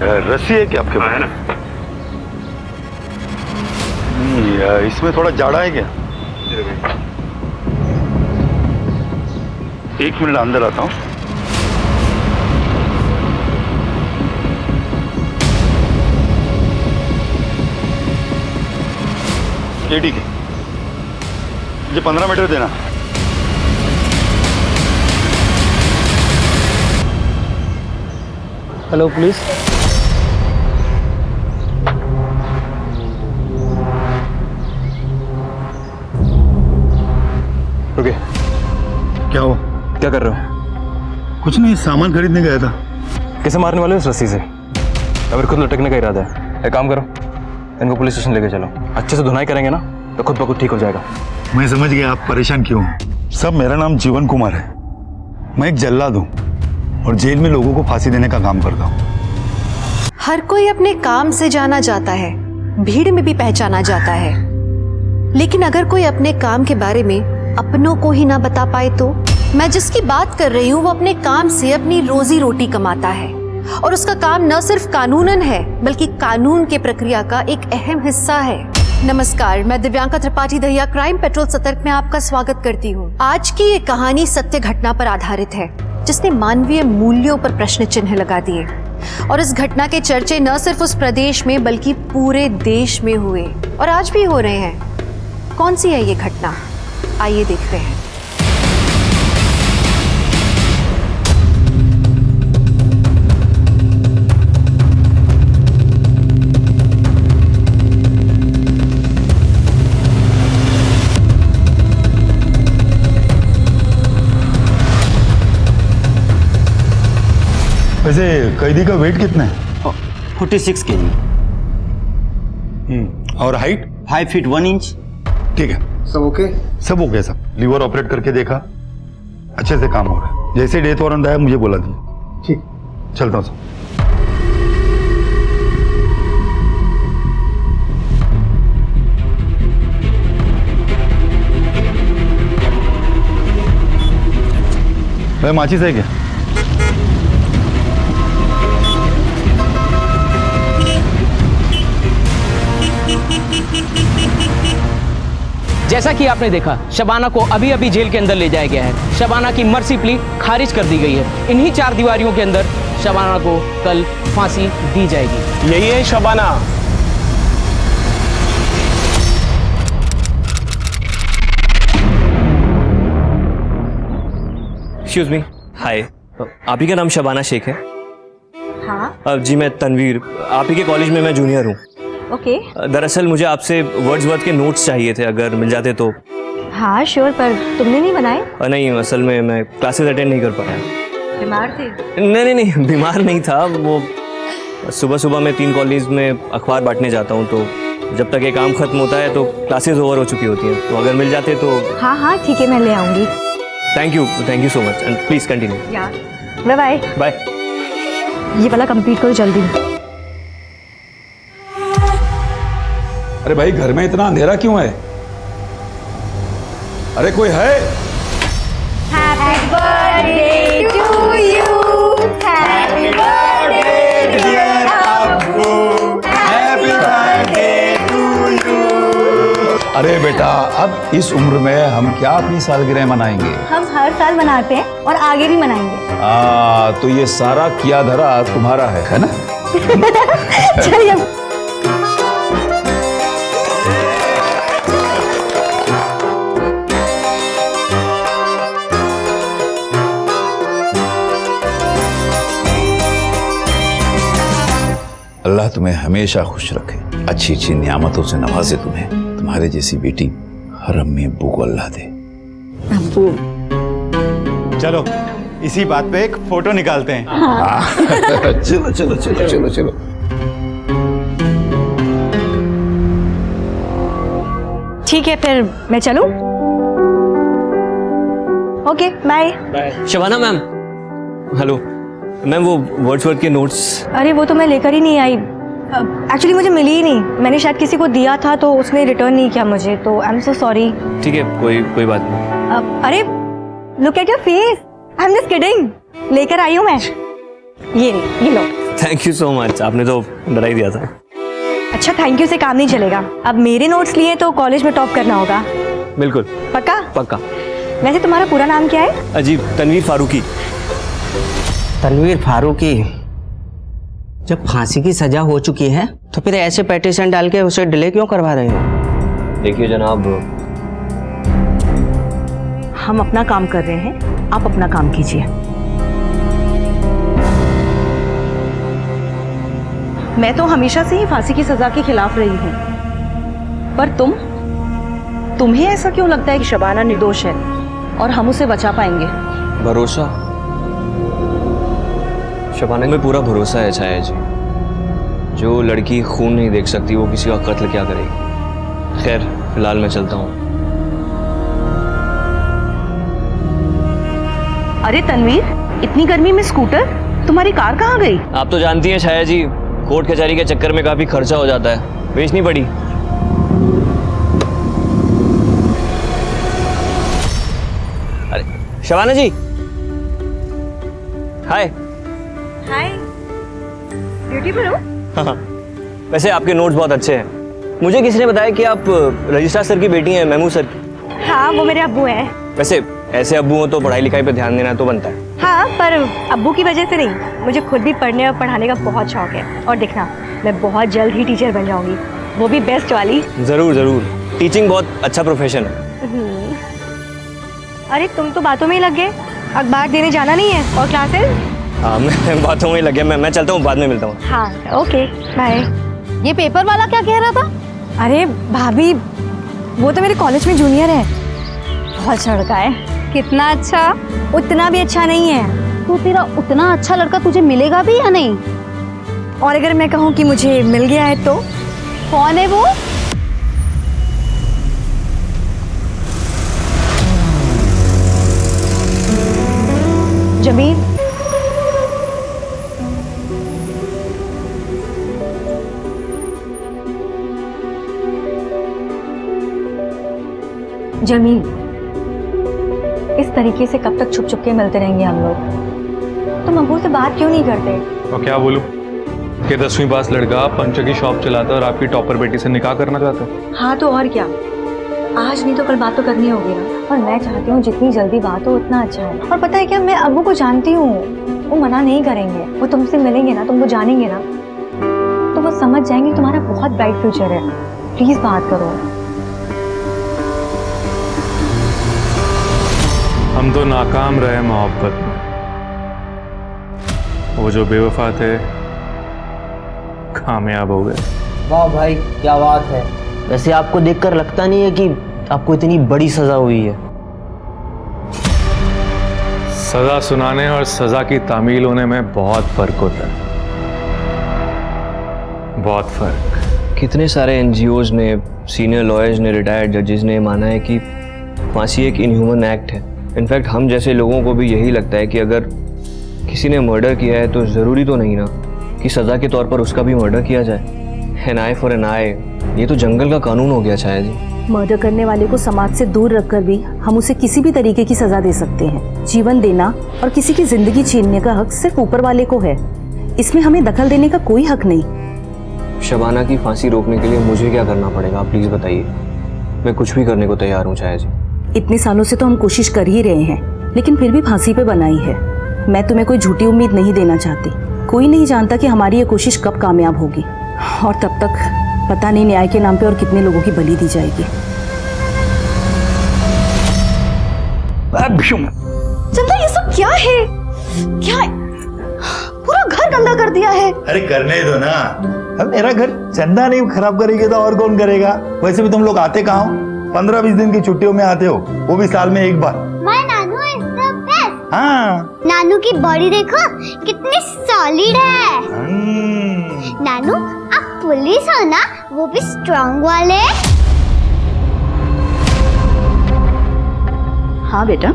रस्सी है क्या आपके पास? है ना। नहीं, इसमें थोड़ा जाड़ा है क्या? एक मिनट अंदर आता हूँ। ये ठीक है, मुझे 15 मीटर देना। Hello police. रुके। क्या हुआ? क्या कर रहे हो? कुछ नहीं, सामान खरीदने गया था। कैसे मारने वाले हो इस रस्सी से? अगर खुद लटकने का इरादा है, एक काम करो, इनको पुलिस स्टेशन लेके चलो। अच्छे से धुनाई करेंगे ना तो खुद ब खुद ठीक हो जाएगा। मैं समझ गया आप परेशान क्यों। सब, मेरा नाम जीवन कुमार है। मैं एक जल्लाद हूँ और जेल में लोगों को फांसी देने का काम करता हूँ। हर कोई अपने काम से जाना जाता है, भीड़ में भी पहचाना जाता है, लेकिन अगर कोई अपने काम के बारे में अपनों को ही ना बता पाए तो? मैं जिसकी बात कर रही हूँ वो अपने काम से अपनी रोजी रोटी कमाता है और उसका काम न सिर्फ कानूनन है बल्कि कानून के प्रक्रिया का एक अहम हिस्सा है। नमस्कार, मैं दिव्यांका त्रिपाठी दहिया क्राइम पेट्रोल सतर्क में आपका स्वागत करती हूँ। आज की ये कहानी सत्य घटना पर आधारित है जिसने मानवीय मूल्यों पर प्रश्न चिन्ह लगा दिए और इस घटना के चर्चे न सिर्फ उस प्रदेश में बल्कि पूरे देश में हुए और आज भी हो रहे हैं। कौन सी है ये घटना, आइए देखते हैं। वैसे कैदी का वेट कितना है? 46 kg। और हाइट? 5 feet 1 inch। ठीक है, सब ओके? सब हो गया। सब लीवर ऑपरेट करके देखा, अच्छे से काम हो रहा है। जैसे डेथ वारंट आया मुझे बोला दिया। ठीक, चलता हूँ सब। भाई माचिस है क्या? जैसा कि आपने देखा, शबाना को अभी अभी जेल के अंदर ले जाया गया है। शबाना की मर्सी प्ली खारिज कर दी गई है। इन्हीं 4 दीवारियों के अंदर शबाना को कल फांसी दी जाएगी। यही है शबाना। एक्सक्यूज मी, हाय, आप ही का नाम शबाना शेख है? हाँ। जी मैं तनवीर, आप ही के कॉलेज में मैं जूनियर हूँ। ओके। दरअसल मुझे आपसे वर्ड्सवर्थ के नोट्स चाहिए थे, अगर मिल जाते तो। हाँ श्योर, पर तुमने नहीं बनाए? नहीं, असल में मैं क्लासेस अटेंड नहीं कर पाया। बीमार थे? नहीं, बीमार नहीं था। वो सुबह सुबह मैं 3 कॉलेज में अखबार बांटने जाता हूँ, तो जब तक ये काम खत्म होता है तो क्लासेस ओवर हो चुकी होती हैं। तो अगर मिल जाते तो। हाँ ठीक है, मैं ले आऊँगी। Thank you so much and please continue. Bye bye. Bye. ये वाला कंप्लीट करो जल्दी। अरे भाई, घर में इतना अंधेरा क्यों है? अरे कोई है? Happy birthday to you, happy birthday dear अब्बू, हैप्पी बर्थडे टू यू। अरे बेटा, अब इस उम्र में हम क्या अपनी सालगिरह मनाएंगे? हम हर साल मनाते हैं और आगे भी मनाएंगे। तो ये सारा किया धरा तुम्हारा है ना? चलिए। अल्लाह तुम्हें हमेशा खुश रखे, अच्छी अच्छी नियामतों से नवाजे तुम्हें। तुम्हारे जैसी बेटी हर अम्मी अब्बू को अल्लाह दे। चलो इसी बात पे एक फोटो निकालते हैं। चलो चलो चलो चलो चलो। ठीक है, फिर मैं चलूं? Okay, bye. Shabana ma'am, hello ma'am, वो वर्ड्सवर्थ के नोट्स। अरे वो तो मैं लेकर ही नहीं आई। एक्चुअली मुझे मिली ही नहीं। मैंने शायद किसी को दिया था तो उसने रिटर्न नहीं किया मुझे, तो आई एम सो सॉरी। ठीक है, कोई बात नहीं। अरे look at your face, I am just kidding. लेकर आई हूँ मैं। ये लो। थैंक यू सो मच, आपने तो डरा ही दिया था। अच्छा थैंक यू से काम नहीं चलेगा, अब मेरे नोट्स लिए तो कॉलेज में टॉप करना होगा। बिल्कुल पक्का? पक्का। वैसे तुम्हारा पूरा नाम क्या है? अजीब, तनवीर फारूकी। तनवीर फारूकी, जब फांसी की सजा हो चुकी है तो फिर ऐसे पेटिशन डाल के उसे डिले क्यों करवा रहे हो? देखिए जनाब, हम अपना काम कर रहे हैं, आप अपना काम कीजिए। मैं तो हमेशा से ही फांसी की सजा के खिलाफ रही हूं, पर तुम्हें ऐसा क्यों लगता है कि शबाना निर्दोष है और हम उसे बचा पाएंगे? भरोसा, शबाना में पूरा भरोसा है छाया जी। जो लड़की खून नहीं देख सकती वो किसी का कत्ल क्या करेगी। खैर फिलहाल मैं चलता हूँ। अरे तनवीर, इतनी गर्मी में स्कूटर, तुम्हारी कार कहाँ गई? आप तो जानती हैं छाया जी, कोर्ट कचहरी के चक्कर में काफी खर्चा हो जाता है, बेचनी पड़ी। अरे शबाना जी, हाय। हाय, ब्यूटीफुल हो। हाँ, वैसे आपके नोट्स बहुत अच्छे हैं। मुझे किसी ने बताया कि आप रजिस्ट्रार सर की बेटी हैं, महमूद सर की। हाँ वो मेरे अब्बू हैं। वैसे ऐसे अब्बू हो तो पढ़ाई लिखाई पे ध्यान देना तो बनता है। हाँ पर अब्बू की वजह से नहीं, मुझे खुद भी पढ़ने और पढ़ाने का बहुत शौक है। और देखना, मैं बहुत जल्द ही टीचर बन जाऊंगी, वो भी बेस्ट वाली। जरूर जरूर, टीचिंग बहुत अच्छा प्रोफेशन है। अरे तुम तो बातों में ही लग गए, अखबार देने जाना नहीं है और क्लासेस? हाँ मैं बातों में ही लग गया, मैं चलता हूँ, बाद में मिलता हूँ। हाँ ओके बाय। ये पेपर वाला क्या कह रहा था? अरे भाभी, वो तो मेरे कॉलेज में जूनियर है, बहुत अच्छा लड़का है। कितना अच्छा? उतना भी अच्छा नहीं है। तो तेरा उतना अच्छा लड़का तुझे मिलेगा भी या नहीं? और अगर मैं कहूँ कि मुझे मिल गया है तो? कौन है वो? जमील। जमील, इस तरीके से कब तक छुप छुप के मिलते रहेंगे हम लोग? तुम अब्बू से बात क्यों नहीं करते? और क्या बोलूं कि 10वीं पास लड़का पंचर की शॉप चलाता है और आपकी टॉपर बेटी से निकाह करना चाहता है? हाँ तो और क्या, आज नहीं तो कल बात तो करनी होगी ना। और मैं चाहती हूँ जितनी जल्दी बात हो उतना अच्छा है। और पता है क्या, मैं अब्बू को जानती हूँ, वो मना नहीं करेंगे। वो तुमसे मिलेंगे ना, तुमको जानेंगे ना, तो वो समझ जाएंगे तुम्हारा बहुत ब्राइट फ्यूचर है। प्लीज बात करो। हम तो नाकाम रहे मोहब्बत में, वो जो बेवफा थे कामयाब हो गए। वाह भाई क्या बात है। वैसे आपको देखकर लगता नहीं है कि आपको इतनी बड़ी सजा हुई है? सजा सुनाने और सजा की तामील होने में बहुत फर्क होता है, बहुत फर्क। कितने सारे एनजीओज ने, सीनियर लॉयर्स ने, रिटायर्ड जजेस ने माना है कि फांसी एक इनह्यूमन एक्ट है। इनफैक्ट हम जैसे लोगों को भी यही लगता है कि अगर किसी ने मर्डर किया है तो ज़रूरी तो नहीं ना कि सज़ा के तौर पर उसका भी मर्डर किया जाए। एन आई फॉर एन आई, ये तो जंगल का कानून हो गया शायद जी। मर्डर करने वाले को समाज से दूर रखकर भी हम उसे किसी भी तरीके की सजा दे सकते हैं। जीवन देना और किसी की जिंदगी छीनने का हक सिर्फ ऊपर वाले को है, इसमें हमें दखल देने का कोई हक नहीं। शबाना की फांसी रोकने के लिए मुझे क्या करना पड़ेगा, प्लीज़ बताइए। मैं कुछ भी करने को तैयार हूँ छाया जी। इतने सालों से तो हम कोशिश कर ही रहे हैं, लेकिन फिर भी फांसी पे बनाई है। मैं तुम्हें कोई झूठी उम्मीद नहीं देना चाहती। कोई नहीं जानता कि हमारी ये कोशिश कब कामयाब होगी, और तब तक पता नहीं न्याय के नाम पे और कितने लोगों की बलि दी जाएगी। चंदा ये सब क्या है? क्या है? पूरा घर गंदा कर दिया है। अरे करने दो ना, अब मेरा घर चंदा नहीं खराब करेगी तो और कौन करेगा? वैसे भी तुम लोग आते कहाँ हो? 15-20 दिन की छुट्टियों में आते हो, वो भी साल में एक बार। My nanu is the best. हाँ, नानू की बॉडी देखो कितनी सॉलिड है। नानू आप पुलिस हो ना, वो भी स्ट्रांग वाले। हाँ बेटा,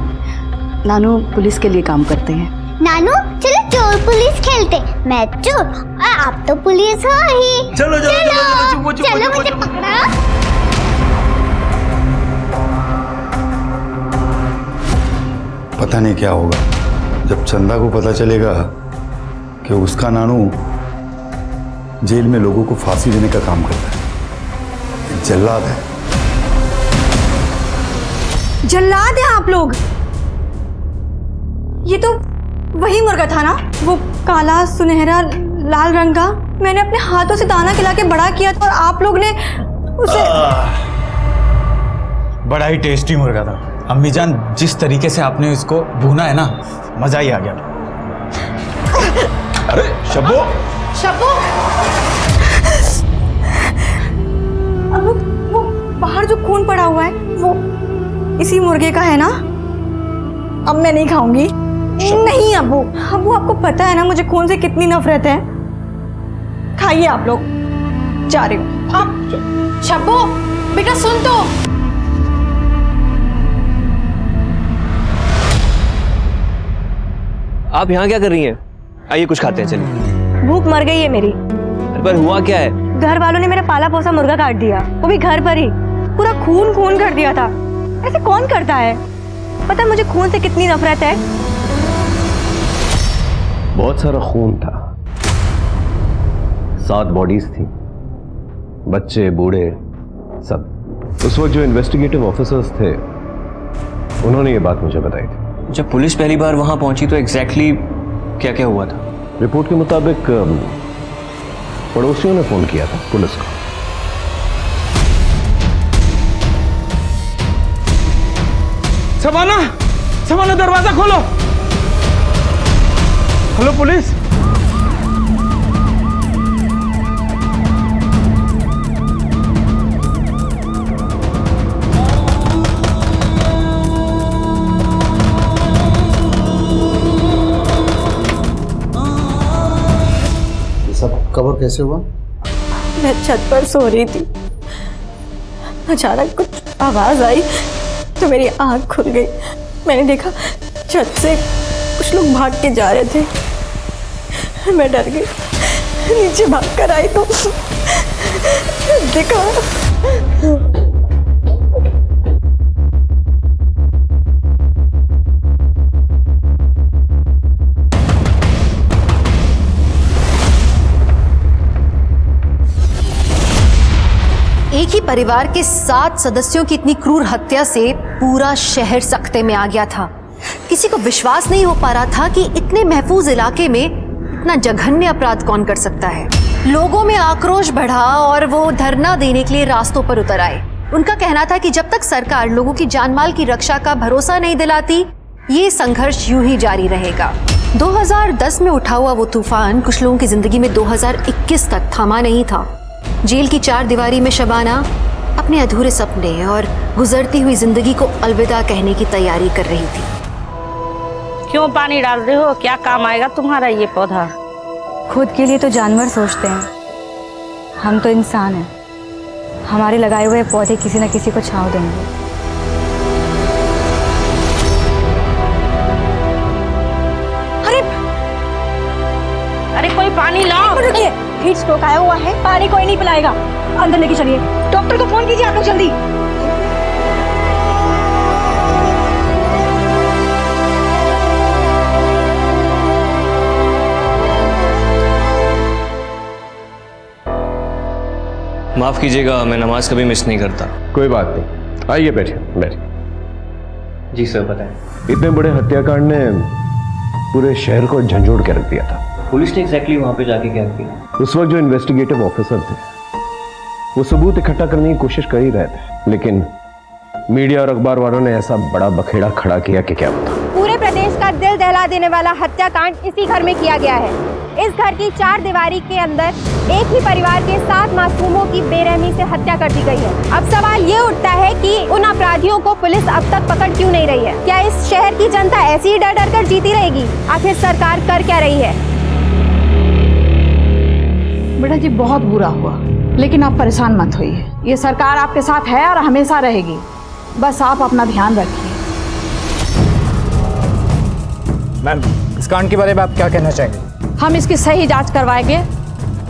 नानू पुलिस के लिए काम करते हैं। नानू चलो चोर पुलिस खेलते, मैं चोर और आप तो पुलिस हो ही। चलो चलो मुझे पकड़ो। पता नहीं क्या होगा जब चंदा को पता चलेगा कि उसका नानू जेल में लोगों को फांसी देने का काम करता है। एक जल्लाद है। जल्लाद हैं आप लोग? ये तो वही मुर्गा था ना, वो काला सुनहरा लाल रंग का। मैंने अपने हाथों से दाना खिला के बड़ा किया था और आप लोग ने उसे। बड़ा ही टेस्टी मुर्गा था अम्मी जान। जिस तरीके से आपने इसको भूना है ना, मजा ही आ गया। अरे शब्बो, शब्बो, अब वो बाहर जो खून पड़ा हुआ है वो इसी मुर्गे का है ना? अब मैं नहीं खाऊंगी। नहीं अब्बू, अब्बू आपको पता है ना मुझे खून से कितनी नफरत है। खाइए आप लोग, जा रही हूँ। शब्बो बेटा सुन तो। आप यहाँ क्या कर रही हैं? आइए कुछ खाते हैं, चलिए। भूख मर गई है मेरी। पर हुआ क्या है? घर वालों ने मेरा पाला पोसा मुर्गा काट दिया, वो भी घर पर ही। पूरा खून खून कर दिया था। ऐसे कौन करता है? पता है मुझे खून से कितनी नफरत है। बहुत सारा खून था, 7 बॉडीज थी, बच्चे बूढ़े सब। उस वक्त जो इन्वेस्टिगेटिव ऑफिसर्स थे उन्होंने ये बात मुझे बताई थी। जब पुलिस पहली बार वहां पहुंची तो एग्जैक्टली क्या क्या हुआ था? रिपोर्ट के मुताबिक पड़ोसियों ने फोन किया था पुलिस को। शबाना, शबाना दरवाजा खोलो। Hello police. सब कवर कैसे हुआ? मैं छत पर सो रही थी, अचानक कुछ आवाज आई तो मेरी आंख खुल गई। मैंने देखा छत से कुछ लोग भाग के जा रहे थे। मैं डर गई, नीचे भाग कर आई तो देखा एक ही परिवार के 7 सदस्यों की इतनी क्रूर हत्या से पूरा शहर सख्ते में आ गया था। किसी को विश्वास नहीं हो पा रहा था कि इतने महफूज इलाके में इतना जघन्य अपराध कौन कर सकता है। लोगों में आक्रोश बढ़ा और वो धरना देने के लिए रास्तों पर उतर आए। उनका कहना था कि जब तक सरकार लोगों की जानमाल की रक्षा का भरोसा नहीं दिलाती, ये संघर्ष यूं ही जारी रहेगा। 2010 में उठा हुआ वो तूफान कुछ लोगों की जिंदगी में 2021 तक थमा नहीं था। जेल की 4 दीवारी में शबाना अपने अधूरे सपने और गुजरती हुई जिंदगी को अलविदा कहने की तैयारी कर रही थी। क्यों पानी डाल रहे हो? क्या काम आएगा तुम्हारा ये पौधा? खुद के लिए तो जानवर सोचते हैं, हम तो इंसान हैं। हमारे लगाए हुए पौधे किसी न किसी को छांव देंगे। अरे कोई पानी लाओ। रुकिए, हीट स्ट्रोक आया हुआ है, पानी कोई नहीं पिलाएगा। अंदर लेके चलिए, डॉक्टर को फोन कीजिए आप लोग जल्दी। माफ कीजिएगा, मैं नमाज कभी मिस नहीं करता। कोई बात नहीं, आइए बैठिए बैठिए। जी सर बताएं। इतने बड़े हत्याकांड ने पूरे शहर को झंझोड़ के रख दिया था। पुलिस ने एग्जैक्टली वहां पे जाके क्या किया? उस वक्त जो इन्वेस्टिगेटिव ऑफिसर थे वो सबूत इकट्ठा करने की कोशिश कर ही रहे थे, लेकिन मीडिया और अखबार वालों ने ऐसा बड़ा बखेड़ा खड़ा किया कि क्या बता। पूरे प्रदेश का दिल दहला देने वाला हत्याकांड इसी घर में किया गया है। इस घर की 4 दीवारी के अंदर एक ही परिवार के 7 मासूमों की बेरहमी से हत्या कर दी गई है। अब सवाल ये उठता है कि उन अपराधियों को पुलिस अब तक पकड़ क्यों नहीं रही है? क्या इस शहर की जनता ऐसी ही डर डर कर जीती रहेगी? आखिर सरकार कर क्या रही है? बेटा जी बहुत बुरा हुआ, लेकिन आप परेशान मत होइए। ये सरकार आपके साथ है और हमेशा रहेगी। बस आप अपना ध्यान रखिए। मैम, इस कांड के बारे में आप क्या कहना चाहेंगे? हम इसकी सही जांच करवाएंगे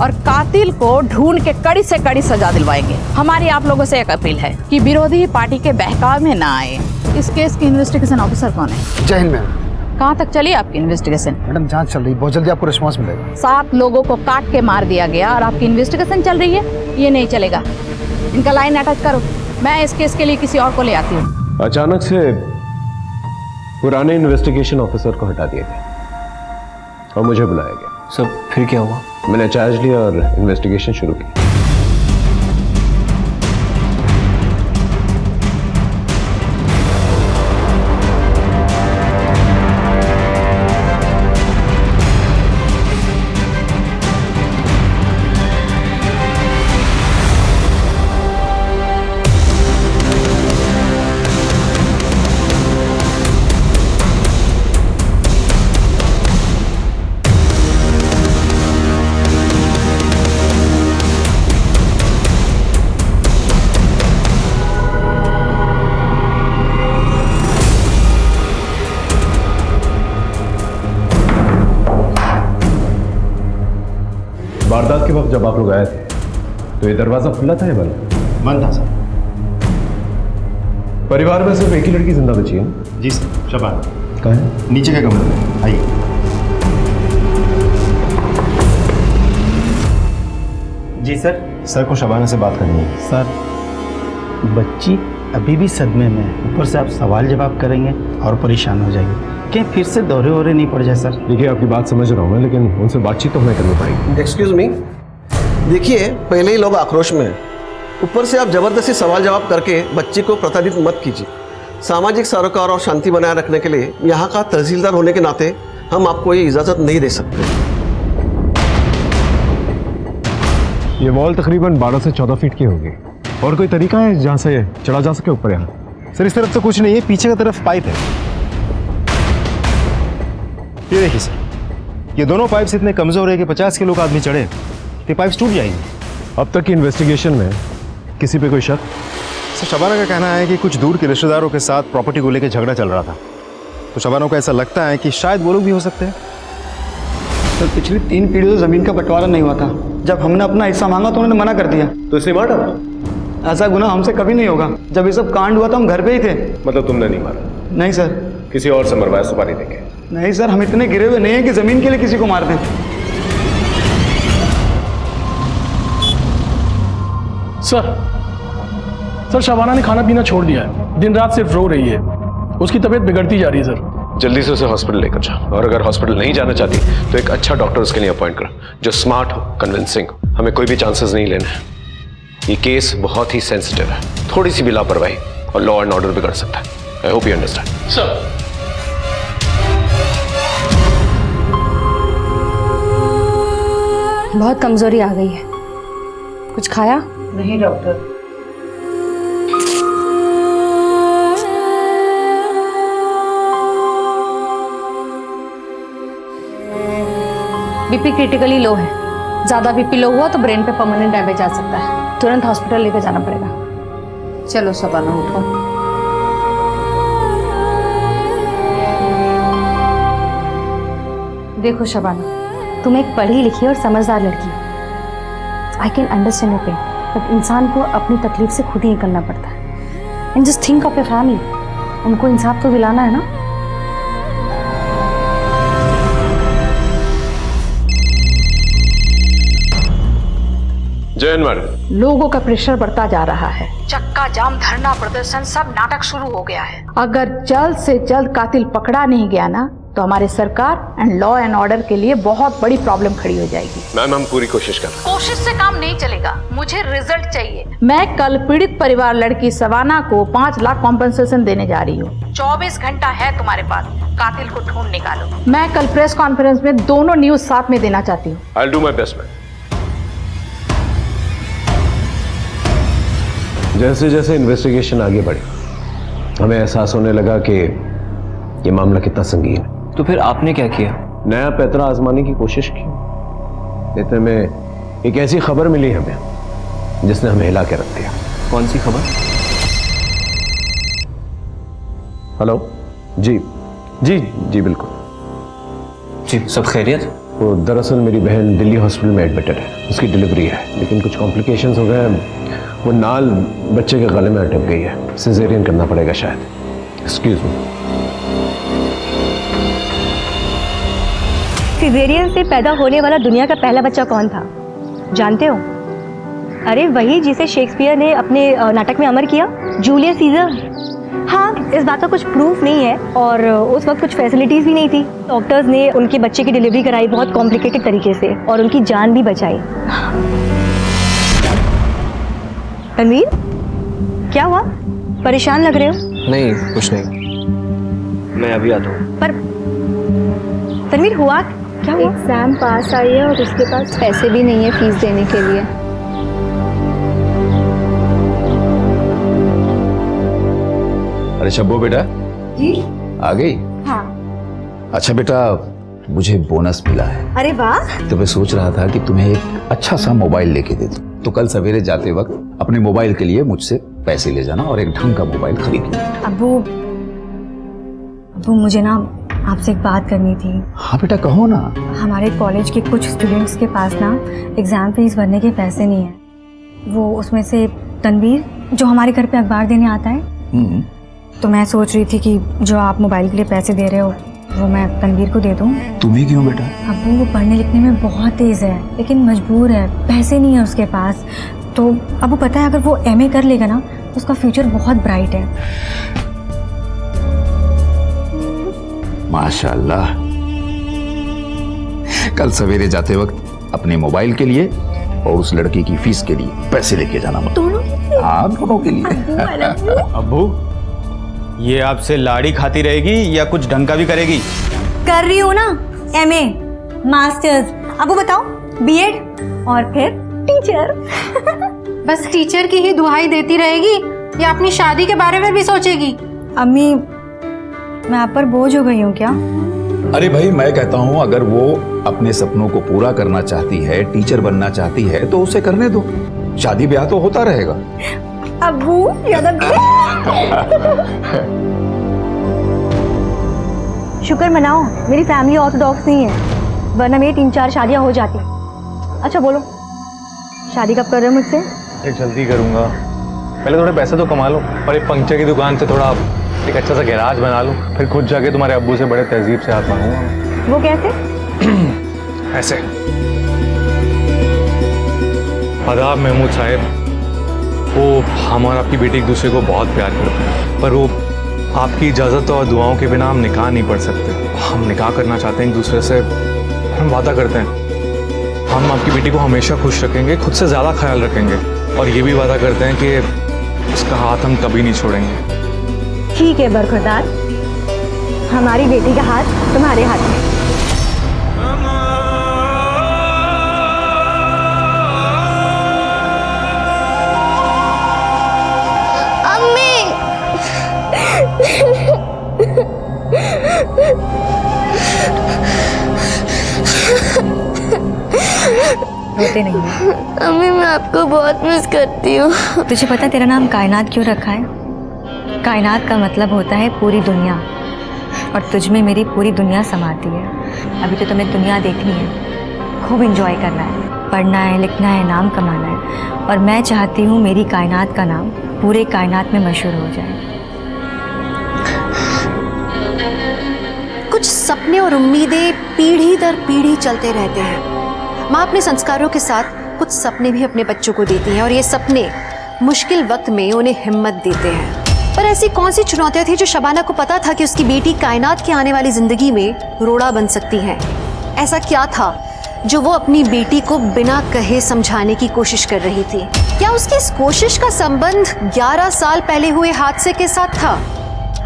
और कातिल को ढूंढ के कड़ी से कड़ी सजा दिलवाएंगे। हमारी आप लोगों से एक अपील है कि विरोधी पार्टी के बहकाव में ना आए। इस केस की इन्वेस्टिगेशन ऑफिसर कौन है? जय हिंद मैम। कहाँ तक चली आपकी इन्वेस्टिगेशन? मैडम जांच चल रही, बहुत जल्दी आपको रिस्पांस मिलेगा। 7 लोगों को काट के मार दिया गया और आपकी इन्वेस्टिगेशन चल रही है? ये नहीं चलेगा। इनका लाइन अटैच करो, मैं इस केस के लिए किसी और को ले आती हूँ। अचानक से पुराने इन्वेस्टिगेशन ऑफिसर को हटा दिया गया और मुझे बुलाया गया। सब फिर क्या हुआ? मैंने चार्ज लिया और इन्वेस्टिगेशन शुरू की। वारदात के वक्त जब आप लोग आए थे तो ये दरवाजा खुला था या बंद? बंद था सर। परिवार में सिर्फ एक ही लड़की जिंदा बची है? जी सर, शबाना। कहाँ है? नीचे के कमरे में, आइए। जी सर। सर को शबाना से बात करनी है। सर, बच्ची अभी भी सदमे में है, ऊपर से आप सवाल जवाब करेंगे और परेशान हो जाएंगे। कहीं फिर से दौरे वोरे नहीं पड़ जाए सर। देखिए, आपकी बात समझ रहा हूँ मैं, लेकिन उनसे बातचीत तो हमें करनी पड़ेगी। एक्सक्यूज मी, देखिए पहले ही लोग आक्रोश में हैं, ऊपर से आप जबरदस्ती सवाल जवाब करके बच्ची को प्रताड़ित मत कीजिए। सामाजिक सरोकार और शांति बनाए रखने के लिए यहाँ का तहसीलदार होने के नाते हम आपको ये इजाज़त नहीं दे सकते। ये वॉल तकरीबन 12 से 14 फीट की होगी। और कोई तरीका है जहाँ से चढ़ा जा सके ऊपर? यहाँ सर इस तरफ तो कुछ नहीं है, पीछे की तरफ पाइप है। ये देखिए सर, ये दोनों पाइप्स इतने कमजोर है कि 50 किलो का आदमी चढ़े तो पाइप्स टूट जाएंगे। अब तक की इन्वेस्टिगेशन में किसी पे कोई शक? सर शबाना का कहना है कि कुछ दूर के रिश्तेदारों के साथ प्रॉपर्टी को लेकर झगड़ा चल रहा था, तो शबाना को ऐसा लगता है कि शायद वो लोग भी हो सकते हैं। सर पिछली 3 पीढ़ियों से जमीन का बंटवारा नहीं हुआ था। जब हमने अपना हिस्सा मांगा तो उन्होंने मना कर दिया। तो इसलिए मार डाला? ऐसा गुनाह हमसे कभी नहीं होगा। जब ये सब कांड हुआ तो हम घर पे ही थे। मतलब तुमने नहीं मारा? नहीं सर। किसी और से मरवाया सुपारी देंगे? नहीं सर, हम इतने गिरे हुए नहीं हैं कि जमीन के लिए किसी को मार दें। सर शबाना ने खाना पीना छोड़ दिया है, दिन रात सिर्फ रो रही है, उसकी तबीयत बिगड़ती जा रही है सर। जल्दी से उसे हॉस्पिटल लेकर जाओ, और अगर हॉस्पिटल नहीं जाना चाहती तो एक अच्छा डॉक्टर उसके लिए अपॉइंट करो जो स्मार्ट हो, कन्विंसिंग। हमें कोई भी चांसेस नहीं लेने हैं। ये केस बहुत ही सेंसिटिव है, थोड़ी सी भी लापरवाही और लॉ एंड ऑर्डर बिगड़ सकता है। I hope you understand. Sir बहुत कमजोरी आ गई है। कुछ खाया? नहीं डॉक्टर। बीपी क्रिटिकली लो है। ज्यादा बीपी लो हुआ तो ब्रेन पे परमानेंट डैमेज आ सकता है, तुरंत हॉस्पिटल लेकर जाना पड़ेगा। चलो शबाना उठो। देखो शबाना, तुम एक पढ़ी लिखी और समझदार लड़की हो। I can understand your pain, but इंसान को अपनी तकलीफ से खुद ही निकलना पड़ता है। And just think of your family, उनको इंसाफ तो दिलाना है ना। लोगों का प्रेशर बढ़ता जा रहा है। चक्का जाम, धरना प्रदर्शन, सब नाटक शुरू हो गया है। अगर जल्द से जल्द कातिल पकड़ा नहीं गया ना तो हमारे सरकार एंड लॉ एंड ऑर्डर के लिए बहुत बड़ी प्रॉब्लम खड़ी हो जाएगी। मैम हम पूरी कोशिश कर रहे हैं। कोशिश से काम नहीं चलेगा, मुझे रिजल्ट चाहिए। मैं कल पीड़ित परिवार लड़की शबाना को 5 लाख कॉम्पेंसेशन देने जा रही हूँ। 24 घंटा है तुम्हारे पास, कातिल को ढूंढ निकालो। मैं कल प्रेस कॉन्फ्रेंस में दोनों न्यूज साथ में देना चाहती हूँ। I will do my best ma'am. जैसे जैसे इन्वेस्टिगेशन आगे बढ़ी, हमें एहसास होने लगा कि ये मामला कितना संगीन है। तो फिर आपने क्या किया? नया पैतरा आजमाने की कोशिश की। इतने में एक ऐसी खबर मिली हमें जिसने हमें हिला के रख दिया। कौन सी खबर? हेलो जी जी जी बिल्कुल जी, सब खैरियत? वो दरअसल मेरी बहन दिल्ली हॉस्पिटल में एडमिटेड है, उसकी डिलीवरी है, लेकिन कुछ कॉम्प्लिकेशंस हो गए हैं। वो नाल बच्चे के गले में अटक गई है, सिजेरियन करना पड़ेगा शायद। Excuse me. सिजेरियन से पैदा होने वाला दुनिया का पहला बच्चा कौन था जानते हो? अरे वही जिसे शेक्सपियर ने अपने नाटक में अमर किया, जूलियस सीजर। हाँ, इस बात का कुछ प्रूफ नहीं है और उस वक्त कुछ फैसिलिटीज़ भी नहीं थी। डॉक्टर्स ने उनके बच्चे की डिलीवरी कराई बहुत कॉम्प्लिकेटेड तरीके से और उनकी जान भी बचाई। तनवीर, क्या हुआ? परेशान लग रहे हो? नहीं, कुछ नहीं, मैं अभी आता हूँ। पर तनवीर, हुआ क्या? हुआ? एग्जाम पास आई है और उसके पास पैसे भी नहीं है फीस देने के लिए। अरे शब्बो बेटा, जी आ गई? हाँ। अच्छा बेटा, मुझे बोनस मिला है। अरे वाह। तो मैं सोच रहा था कि तुम्हें एक अच्छा सा मोबाइल लेके दे दूं। तो कल सवेरे जाते वक्त अपने मोबाइल के लिए मुझसे पैसे ले जाना और एक ढंग का मोबाइल खरीद लेना। अब्बू, मुझे ना आपसे एक बात करनी थी। हाँ बेटा, कहो ना। हमारे कॉलेज के कुछ स्टूडेंट्स के पास ना एग्ज़ाम फीस भरने के पैसे नहीं हैं। वो उसमें से तनवीर जो हमारे घर पे अखबार देने आता है, तो मैं सोच रही थी कि जो आप मोबाइल के लिए पैसे दे रहे हो वो मैं तनवीर को दे दूँ। तुम्हें क्यों बेटा? अब्बू वो पढ़ने लिखने में बहुत तेज़ है लेकिन मजबूर है, पैसे नहीं है उसके पास। तो अब्बू पता है, अगर वो एमए कर लेगा ना तो उसका फ्यूचर बहुत ब्राइट है। माशाल्लाह। कल सवेरे जाते वक्त अपने मोबाइल के लिए और उस लड़की की फीस के लिए पैसे लेके जाना। दोनों? हाँ, दोनों के लिए। अब्बू, ये आपसे लाड़ी खाती रहेगी या कुछ ढंग का भी करेगी? कर रही हूँ ना, एमए, मास्टर्स, अब वो बताओ बीएड और फिर टीचर। बस टीचर की ही दुहाई देती रहेगी या अपनी शादी के बारे में भी सोचेगी? अम्मी, मैं आप पर बोझ हो गई हूँ क्या? अरे भाई, मैं कहता हूँ अगर वो अपने सपनों को पूरा करना चाहती है, टीचर बनना चाहती है, तो उसे करने दो। शादी ब्याह तो होता रहेगा। अब्बू, शुक्र मनाओ मेरी फैमिली ऑर्थोडॉक्स नहीं है, वरना मेरी 3-4 शादियां हो जाती। अच्छा बोलो, शादी कब कर रहे हो मुझसे? ये जल्दी करूँगा, पहले थोड़े पैसे तो कमा लो और एक पंक्चर की दुकान से थोड़ा एक अच्छा सा गैराज बना लूँ, फिर खुद जाके तुम्हारे अब्बू से बड़े तहजीब से हाथ मांगूंगा। वो कैसे? ऐसे। आदाब महमूद साहब, वो हम और आपकी बेटी एक दूसरे को बहुत प्यार करते हैं, पर वो आपकी इजाज़त और दुआओं के बिना हम निकाह नहीं पढ़ सकते। हम निकाह करना चाहते हैं एक दूसरे से। हम वादा करते हैं हम आपकी बेटी को हमेशा खुश रखेंगे, खुद से ज़्यादा ख्याल रखेंगे, और ये भी वादा करते हैं कि उसका हाथ हम कभी नहीं छोड़ेंगे। ठीक है बरखुरदार, हमारी बेटी का हाथ तुम्हारे हाथ में। रोते नहीं अम्मी, मैं आपको बहुत मिस करती हूँ। तुझे पता तेरा नाम कायनात क्यों रखा है? कायनात का मतलब होता है पूरी दुनिया, और तुझ में मेरी पूरी दुनिया समाती है। अभी तो तुम्हें दुनिया देखनी है, खूब एंजॉय करना है, पढ़ना है, लिखना है, नाम कमाना है, और मैं चाहती हूँ मेरी कायनात का नाम पूरे कायनात में मशहूर हो जाए। कुछ सपने और उम्मीदें पीढ़ी दर पीढ़ी चलते रहते हैं। माँ अपने संस्कारों के साथ कुछ सपने भी अपने बच्चों को देती है, और ये सपने मुश्किल वक्त में उन्हें हिम्मत देते हैं। पर ऐसी कौन सी चुनौतियां थी जो शबाना को पता था कि उसकी बेटी कायनात की आने वाली जिंदगी में रोड़ा बन सकती है? ऐसा क्या था जो वो अपनी बेटी को बिना कहे समझाने की कोशिश कर रही थी? क्या उसकी इस कोशिश का संबंध 11 साल पहले हुए हादसे के साथ था?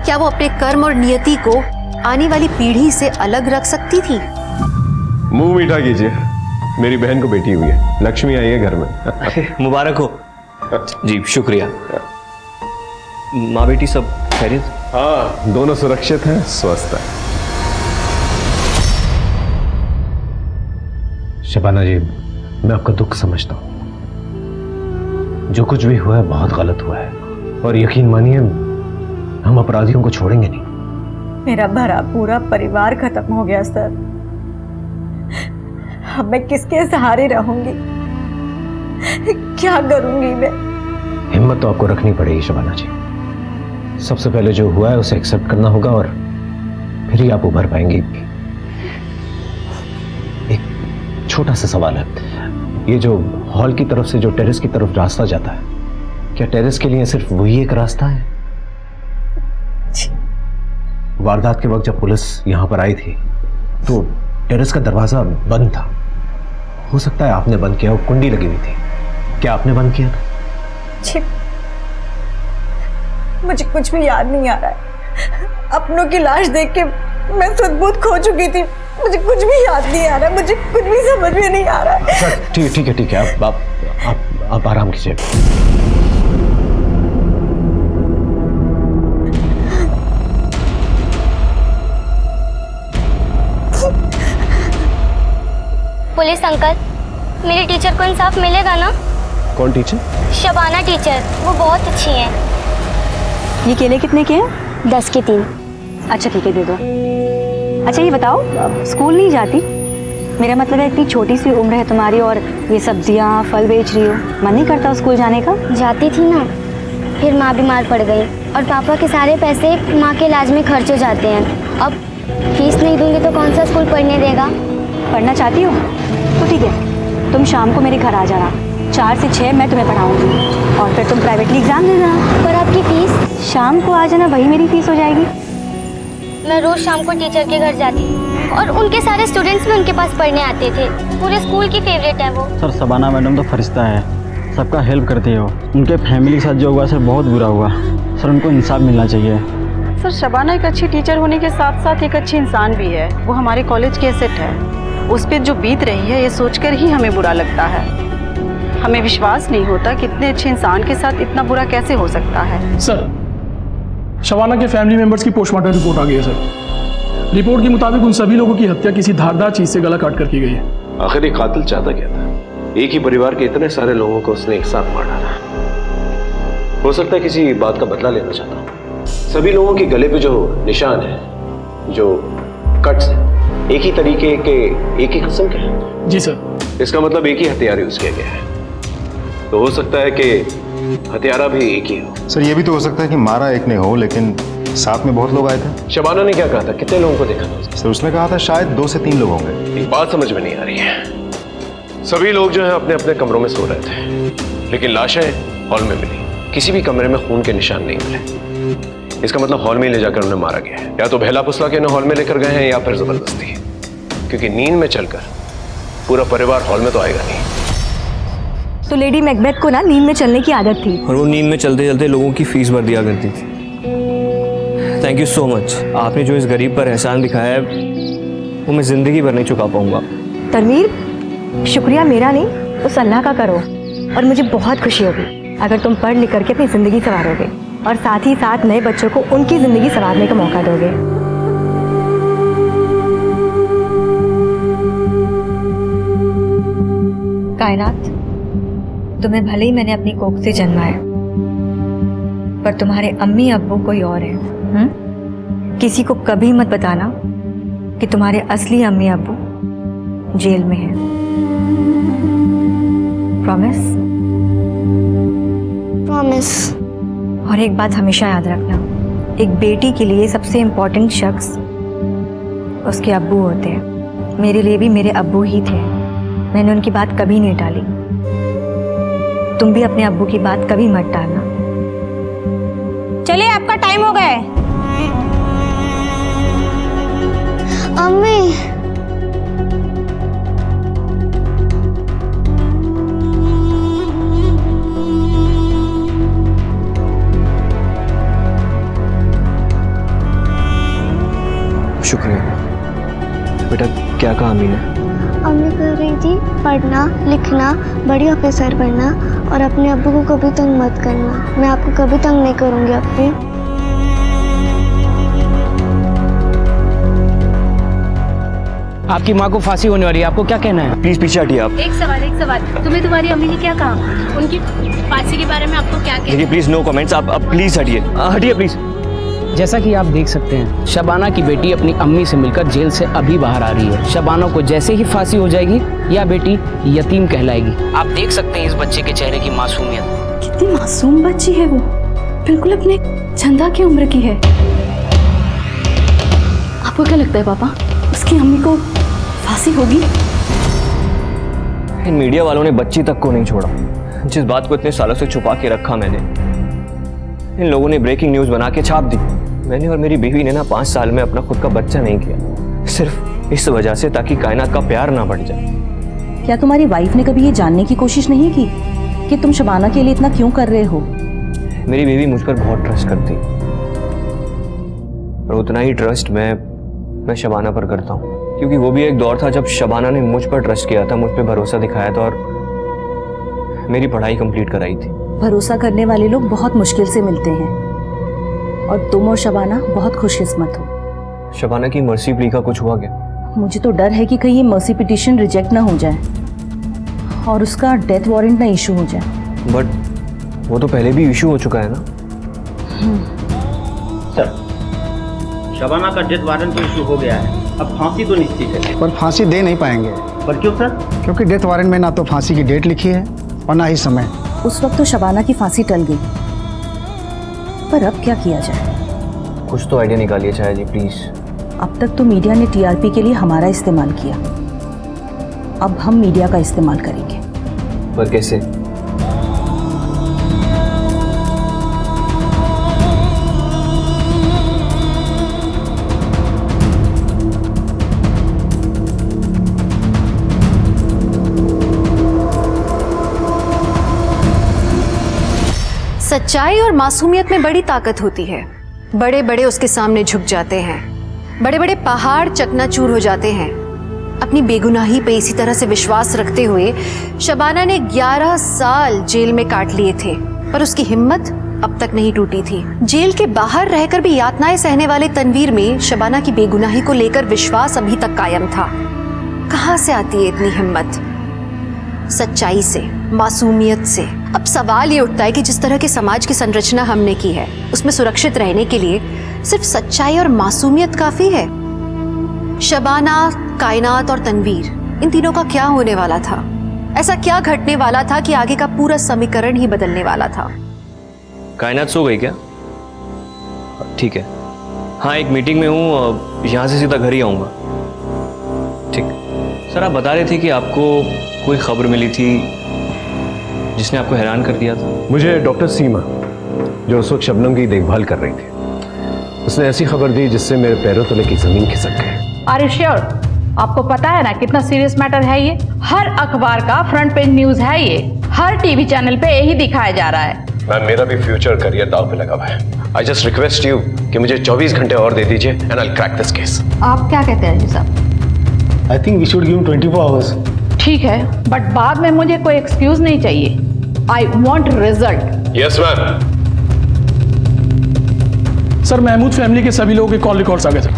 क्या वो अपने कर्म और नियति को आने वाली पीढ़ी से अलग रख सकती थी? मुंह मीठा कीजिए, मेरी बहन को बेटी हुई है, लक्ष्मी आई है घर में। मुबारक हो। जी शुक्रिया। माँ बेटी सब खैरियत? हाँ, दोनों सुरक्षित हैं, स्वस्थ हैं। शबाना जी, मैं आपका दुख समझता हूँ। जो कुछ भी हुआ है बहुत गलत हुआ है, और यकीन मानिए हम अपराधियों को छोड़ेंगे नहीं। मेरा भरा पूरा परिवार खत्म हो गया सर। अब मैं किसके सहारे रहूंगी? क्या करूंगी मैं? हिम्मत तो आपको रखनी पड़ेगी शबाना जी। सबसे पहले जो हुआ है उसे एक्सेप्ट करना होगा, और फिर ही आप उभर पाएंगी। छोटा सा सवाल है, ये जो हॉल की तरफ से जो टेरेस की तरफ रास्ता जाता है, क्या टेरेस के लिए सिर्फ वही एक रास्ता है? वारदात के वक्त जब पुलिस यहां पर आई थी तो टेरेस का दरवाजा बंद था। हो सकता है आपने बंद किया, वो कुंडी लगी हुई थी। क्या आपने बंद किया था? मुझे कुछ भी याद नहीं आ रहा है। अपनों की लाश देख के मैं सुध-बुध खो चुकी थी। मुझे कुछ भी याद नहीं आ रहा, मुझे कुछ भी समझ में नहीं आ रहा है। ठीक है, आप आराम कीजिए। पुलिस अंकल, मेरी टीचर को इंसाफ मिलेगा ना? कौन टीचर? शबाना टीचर, वो बहुत अच्छी हैं। ये केले कितने के हैं? 10 के 3। अच्छा ठीक है, दे दो। अच्छा ये बताओ, स्कूल नहीं जाती? मेरा मतलब है इतनी छोटी सी उम्र है तुम्हारी और ये सब्जियां फल बेच रही हो, मन नहीं करता स्कूल जाने का? जाती थी ना, फिर माँ बीमार पड़ गई और पापा के सारे पैसे माँ के इलाज में खर्च हो जाते हैं। अब फीस नहीं दूंगी तो कौन सा स्कूल पढ़ने देगा? पढ़ना चाहती हो तो ठीक है, तुम शाम को मेरे घर आ जाना, 4 से 6 मैं तुम्हें पढ़ाऊंगी और फिर तुम प्राइवेटली एग्जाम दे देना। पर आपकी फीस? शाम को आ जाना, वही मेरी फीस हो जाएगी। मैं रोज शाम को टीचर के घर जाती और उनके सारे स्टूडेंट्स भी उनके पास पढ़ने आते थे। पूरे स्कूल की फेवरेट है वो। सर शबाना मैडम तो फरिश्ता है, सबका हेल्प करती है वो। उनके फैमिली के साथ जो हुआ सर बहुत बुरा हुआ सर, उनको इंसाफ मिलना चाहिए। सर शबाना एक अच्छी टीचर होने के साथ साथ एक अच्छी इंसान भी है। वो हमारे कॉलेज की एसेट है। उस पर जो बीत रही है ये सोचकर ही हमें बुरा लगता है। हमें विश्वास नहीं होता कि इतने अच्छे इंसान के साथ इतना बुरा कैसे हो सकता है। सर, शबाना के फैमिली मेंबर्स की पोस्टमार्टम रिपोर्ट आ गई है सर। रिपोर्ट के मुताबिक उन सभी लोगों की हत्या किसी धारदार चीज से गला काट कर की गई है। आखिर ये कातिल चाहता क्या था? एक ही परिवार के इतने सारे लोगों को उसने एक साथ मार डाला। हो सकता है किसी बात का बदला लेना चाहता हूँ। सभी लोगों के गले पे जो निशान है, जो कट्स है, एक ही तरीके के, एक ही किस्म के हैं। जी सर। इसका मतलब एक ही हथियार यूज किया गया है, तो हो सकता है कि हथियारा भी एक ही हो। सर ये भी तो हो सकता है कि मारा एक ने हो, लेकिन साथ में बहुत लोग आए थे। शबाना ने क्या कहा था? कितने लोगों को देखा था? सर उसने कहा था शायद 2 से 3 लोग होंगे। एक बात समझ में नहीं आ रही है। सभी लोग जो है अपने अपने कमरों में सो रहे थे, लेकिन लाशें हॉल में मिली। किसी भी कमरे में खून के निशान नहीं मिले। इसका मतलब हॉल में ले जाकर उन्हें मारा गया है। या तो बहला फुसला के इन्हें हॉल में लेकर गए हैं या फिर जबरदस्ती, क्योंकि नींद में चलकर पूरा परिवार हॉल में तो आएगा नहीं। तो लेडी मैकबेथ को ना नींद में चलने की आदत थी और वो नींद में चलते चलते लोगों की फीस भर दिया करती थी। Thank you so much. आपने जो इस गरीब पर एहसान दिखाया है वो मैं जिंदगी भर नहीं चुका पाऊंगा। तनवीर, शुक्रिया मेरा नहीं उस अल्लाह का करो, और मुझे बहुत खुशी होगी अगर तुम पढ़ लिख करके अपनी ज़िंदगी संवारोगे और साथ ही साथ नए बच्चों को उनकी ज़िंदगी संवारने का मौका दोगे। कायनात, तुम्हें भले ही मैंने अपनी कोख से जन्माया, पर तुम्हारे अम्मी अब्बू कोई और है। किसी को कभी मत बताना कि तुम्हारे असली अम्मी अब्बू जेल में हैं। प्रॉमिस? प्रॉमिस। और एक बात हमेशा याद रखना, एक बेटी के लिए सबसे इम्पोर्टेंट शख्स उसके अब्बू होते हैं। मेरे लिए भी मेरे अब्बू ही थे। मैंने उनकी बात कभी नहीं टाली। तुम भी अपने अब्बू की बात कभी मत टालना। चलिए, आपका टाइम हो गया है। अम्मी, शुक्रिया बेटा। क्या कहा अम्मी ने? अम्मी कह रही थी पढ़ना लिखना, बड़ी ऑफिसर बनना और अपने अब्बू को कभी तंग मत करना। मैं आपको कभी तंग नहीं करूंगी अब्बी। आपकी माँ को फांसी होने वाली है, आपको क्या कहना है? प्लीज पीछे हटिए आप। एक सवाल, तुम्हें तुम्हारी अम्मी ने क्या कहा? उनकी फांसी के बारे में आपको क्या कहना? देखिए प्लीज नो कमेंट्स। आप प्लीज हटिए, हटिए प्लीज। जैसा कि आप देख सकते हैं, शबाना की बेटी अपनी अम्मी से मिलकर जेल से अभी बाहर आ रही है। शबाना को जैसे ही फांसी हो जाएगी यह बेटी यतीम कहलाएगी। आप देख सकते हैं इस बच्चे के चेहरे की मासूमियत। कितनी मासूम बच्ची है वो, बिल्कुल अपने चंदा की उम्र की है। आपको क्या लगता है पापा, उसकी अम्मी को फांसी होगी? इन मीडिया वालों ने बच्ची तक को नहीं छोड़ा। जिस बात को इतने सालों से छुपा के रखा मैंने, इन लोगों ने ब्रेकिंग न्यूज़ बना के छाप दी। मैंने और मेरी बीवी ने ना 5 साल में अपना खुद का बच्चा नहीं किया, सिर्फ इस वजह से ताकि कायनात का प्यार ना बढ़ जाए। क्या तुम्हारी वाइफ ने कभी ये जानने की कोशिश नहीं की कि तुम शबाना के लिए इतना क्यों कर रहे हो? मेरी बीवी मुझ पर बहुत ट्रस्ट करती है और उतना ही ट्रस्ट मैं शबाना पर करता हूँ, क्योंकि वो भी एक दौर था जब शबाना ने मुझ पर ट्रस्ट किया था, मुझ पर भरोसा दिखाया था और मेरी पढ़ाई कंप्लीट कराई थी। भरोसा करने वाले लोग बहुत मुश्किल से मिलते हैं और तुम और शबाना बहुत खुशकिस्मत हो। शबाना की मर्सी प्ली का कुछ हुआ क्या? मुझे तो डर है कि कहीं ये मर्सी पिटीशन रिजेक्ट ना हो जाए और उसका डेथ वारंट ना इशू हो जाए। बट वो तो पहले भी इशू हो चुका है ना। सर, शबाना का डेथ वारंट तो इशू हो गया है, अब फांसी तो निश्चित है। पर फांसी दे नहीं पाएंगे। पर क्यों सर? क्योंकि डेथ वारंट में ना तो फांसी की डेट लिखी है और ना ही समय। उस वक्त तो शबाना की फांसी टल गई, पर अब क्या किया जाए? कुछ तो आइडिया निकालिए चाहे जी प्लीज। अब तक तो मीडिया ने टीआरपी के लिए हमारा इस्तेमाल किया, अब हम मीडिया का इस्तेमाल करेंगे। पर कैसे? सच्चाई और मासूमियत में बड़ी ताकत होती है। बड़े बड़े उसके सामने झुक जाते हैं, बड़े बड़े पहाड़ चकनाचूर हो जाते हैं। अपनी बेगुनाही पे इसी तरह से विश्वास रखते हुए शबाना ने 11 साल जेल में काट लिए थे, पर उसकी हिम्मत अब तक नहीं टूटी थी। जेल के बाहर रहकर भी यातनाएं सहने वाले तनवीर में शबाना की बेगुनाही को लेकर विश्वास अभी तक कायम था। कहां से आती है इतनी हिम्मत? सच्चाई से, मासूमियत से। अब सवाल ये उठता है कि जिस तरह की समाज की संरचना हमने की है, उसमें सुरक्षित रहने के लिए सिर्फ सच्चाई और मासूमियत काफी है? शबाना, कायनात और तनवीर, इन तीनों का क्या होने वाला था? ऐसा क्या घटने वाला था कि आगे का पूरा समीकरण ही बदलने वाला था? कायनात सो गई क्या? ठीक है, हाँ एक मीटिंग में हूँ, यहाँ से सीधा घर ही आऊँगा। ठीक सर, आप बता रहे थे कि आपको कोई खबर मिली थी जिसने आपको हैरान कर दिया था। मुझे डॉक्टर सीमा, जो उस वक्त शबनम की देखभाल कर रही थी, उसने ऐसी खबर दी जिससे मेरे पैरों तले की जमीन खिसक गई। Are you sure? आपको पता है ना कितना सीरियस मैटर है ये? हर अखबार का फ्रंट पेज न्यूज है ये, हर टीवी चैनल पे यही दिखाया जा रहा है। मैम, मेरा भी फ्यूचर करियर दांव पे लगा हुआ है। आई जस्ट रिक्वेस्ट यू कि मुझे 24 घंटे और दे दीजिए and I will crack this case. आप क्या कहते हैं जी साहब? I think we should give 24 hours. ठीक है, बट बाद में मुझे कोई एक्सक्यूज नहीं चाहिए। I want result. Yes ma'am. Sir, Mahmood family के सभी लोगों के कॉल रिकॉर्ड्स आ गए sir.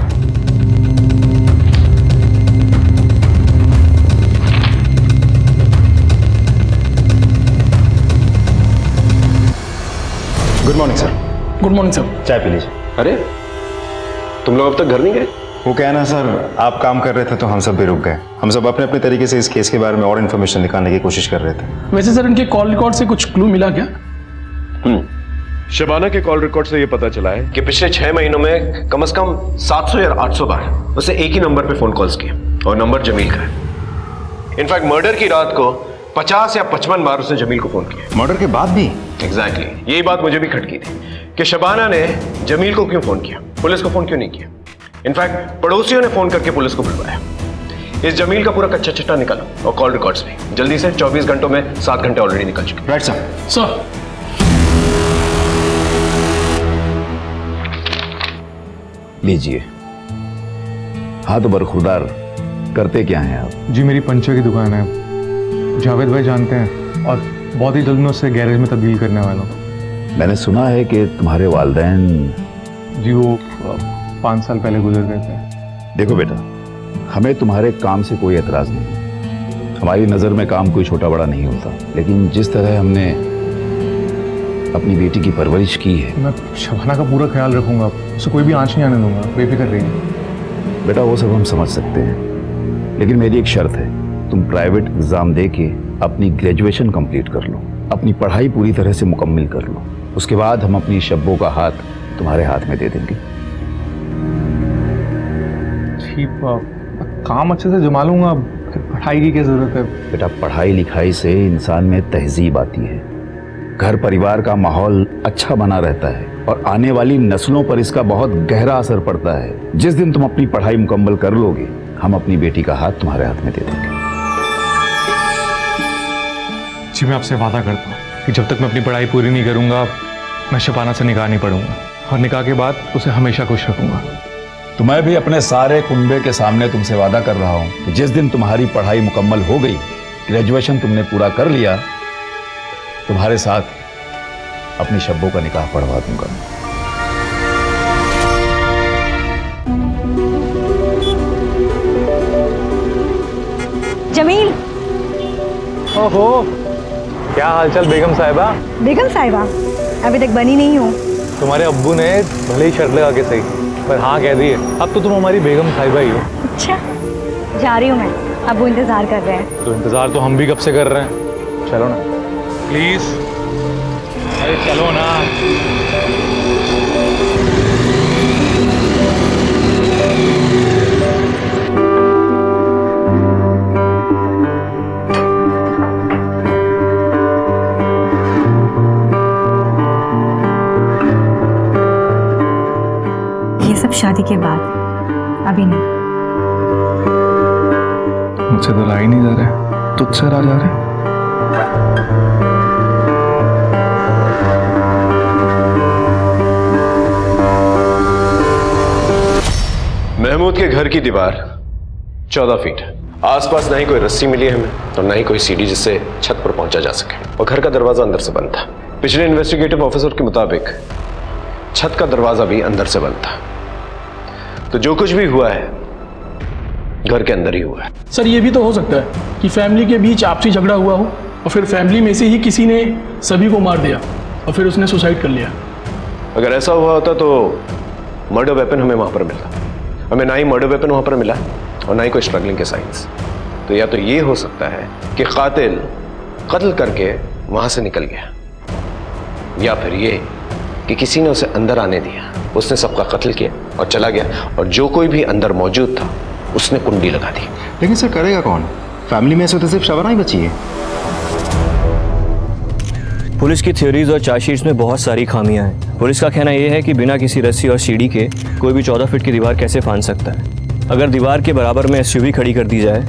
Good morning sir. Good morning sir. चाय पी लीजिए। अरे, तुम लोग अब तक घर नहीं गए? वो क्या है ना सर, आप काम कर रहे थे तो हम सब भी रुक गए। हम सब अपने अपने तरीके से इस केस के बारे में और इन्फॉर्मेशन निकालने की कोशिश कर रहे थे। वैसे सर, इनके कॉल रिकॉर्ड से कुछ क्लू मिला क्या? शबाना के कॉल रिकॉर्ड से ये पता चला है कि पिछले 6 महीनों में कम से कम 700 या 800 बार उसे एक ही नंबर पे फोन कॉल्स किए और नंबर जमील का है। इनफैक्ट मर्डर की रात को 50 या 55 बार उसने जमील को फोन किया। मर्डर के बाद भी? एग्जैक्टली, यही बात मुझे भी खटकी थी कि शबाना ने जमील को क्यों फोन किया, पुलिस को फोन क्यों नहीं किया। इनफैक्ट पड़ोसियों ने फोन करके पुलिस को बुलवाया। इस जमील का पूरा कच्चा चिट्ठा निकालो और कॉल रिकॉर्ड्स भी जल्दी से। 24 घंटों में 7 घंटे ऑलरेडी निकल चुके। Right sir. सर, लीजिए। हाँ तो बरखुरदार, करते क्या हैं आप? जी मेरी पंचर की दुकान है, जावेद भाई जानते हैं, और बहुत ही जल्द मैं उससे गैरेज में तब्दील करने वाला हूँ। मैंने सुना है कि तुम्हारे वालिदैन। जी वो 5 साल पहले गुजर गए थे। देखो बेटा, हमें तुम्हारे काम से कोई एतराज़ नहीं। हमारी नज़र में काम कोई छोटा बड़ा नहीं होता, लेकिन जिस तरह हमने अपनी बेटी की परवरिश की है। मैं शबाना का पूरा ख्याल रखूंगा, उसे कोई भी आंच नहीं आने दूंगा, बेफिक्र रहिए। बेटा वो सब हम समझ सकते हैं, लेकिन मेरी एक शर्त है, तुम प्राइवेट एग्ज़ाम दे के अपनी ग्रेजुएशन कंप्लीट कर लो, अपनी पढ़ाई पूरी तरह से मुकम्मल कर लो। उसके बाद हम अपनी शब्बों का हाथ तुम्हारे हाथ में दे देंगे। ठीक, काम अच्छे से जमा लूंगा, फिर पढ़ाई की क्या जरूरत है? बेटा, पढ़ाई लिखाई से इंसान में तहजीब आती है, घर परिवार का माहौल अच्छा बना रहता है और आने वाली नस्लों पर इसका बहुत गहरा असर पड़ता है। जिस दिन तुम अपनी पढ़ाई मुकम्मल कर लोगे, हम अपनी बेटी का हाथ तुम्हारे हाथ में दे देंगे। जी मैं आपसे वादा करता हूँ कि जब तक मैं अपनी पढ़ाई पूरी नहीं करूंगा, मैं शबाना से निकाह नहीं पढ़ूंगा और निकाह के बाद उसे हमेशा खुश रखूंगा। तो मैं भी अपने सारे कुनबे के सामने तुमसे वादा कर रहा हूँ कि जिस दिन तुम्हारी पढ़ाई मुकम्मल हो गई, ग्रेजुएशन तुमने पूरा कर लिया, तुम्हारे साथ अपनी शब्बों का निकाह पढ़वा दूंगा। जमील। ओहो, क्या हालचाल बेगम साहिबा? बेगम साहिबा अभी तक बनी नहीं हूँ। तुम्हारे अब्बू ने भले ही शर्त लगा के सही, पर हाँ कह दी है। अब तो तुम हमारी बेगम साहिबा ही हो। अच्छा, जा रही हूँ मैं, अब वो इंतजार कर रहे हैं। तो इंतजार तो हम भी कब से कर रहे हैं। चलो ना प्लीज, अरे चलो ना। ये सब शादी के बाद, अभी नहीं। मुझसे तो ला ही नहीं जा रहे, तुझसे ला जा रहे। महमूद के घर की दीवार 14 फीट है। आसपास ना ही कोई रस्सी मिली है हमें और ना ही कोई सीढ़ी जिससे छत पर पहुंचा जा सके, और घर का दरवाजा अंदर से बंद था। पिछले इन्वेस्टिगेटिव ऑफिसर के मुताबिक छत का दरवाजा भी अंदर से बंद था। तो जो कुछ भी हुआ है घर के अंदर ही हुआ है। सर ये भी तो हो सकता है कि फैमिली के बीच आपसी झगड़ा हुआ हो और फिर फैमिली में से ही किसी ने सभी को मार दिया और फिर उसने सुसाइड कर लिया। अगर ऐसा हुआ होता तो मर्डर वेपन हमें वहां पर मिलता। हमें ना ही मर्डर वेपन वहां पर मिला और ना ही कोई स्ट्रगलिंग के साइंस। तो या तो ये हो सकता है कि कातिल कत्ल करके वहां से निकल गया, या फिर ये कि किसी ने उसे अंदर आने दिया, उसने सबका कत्ल किया और चला गया, और जो कोई भी अंदर मौजूद था उसने कुंडी लगा दी। लेकिन सर करेगा कौन? फैमिली में से तो सिर्फ शबाना ही बची है। पुलिस की थ्योरीज और चार्जशीट्स में बहुत सारी खामियां हैं। पुलिस का कहना यह है कि बिना किसी रस्सी और सीढ़ी के कोई भी 14 फीट की दीवार कैसे फांद सकता है। अगर दीवार के बराबर में एसयूवी खड़ी कर दी जाए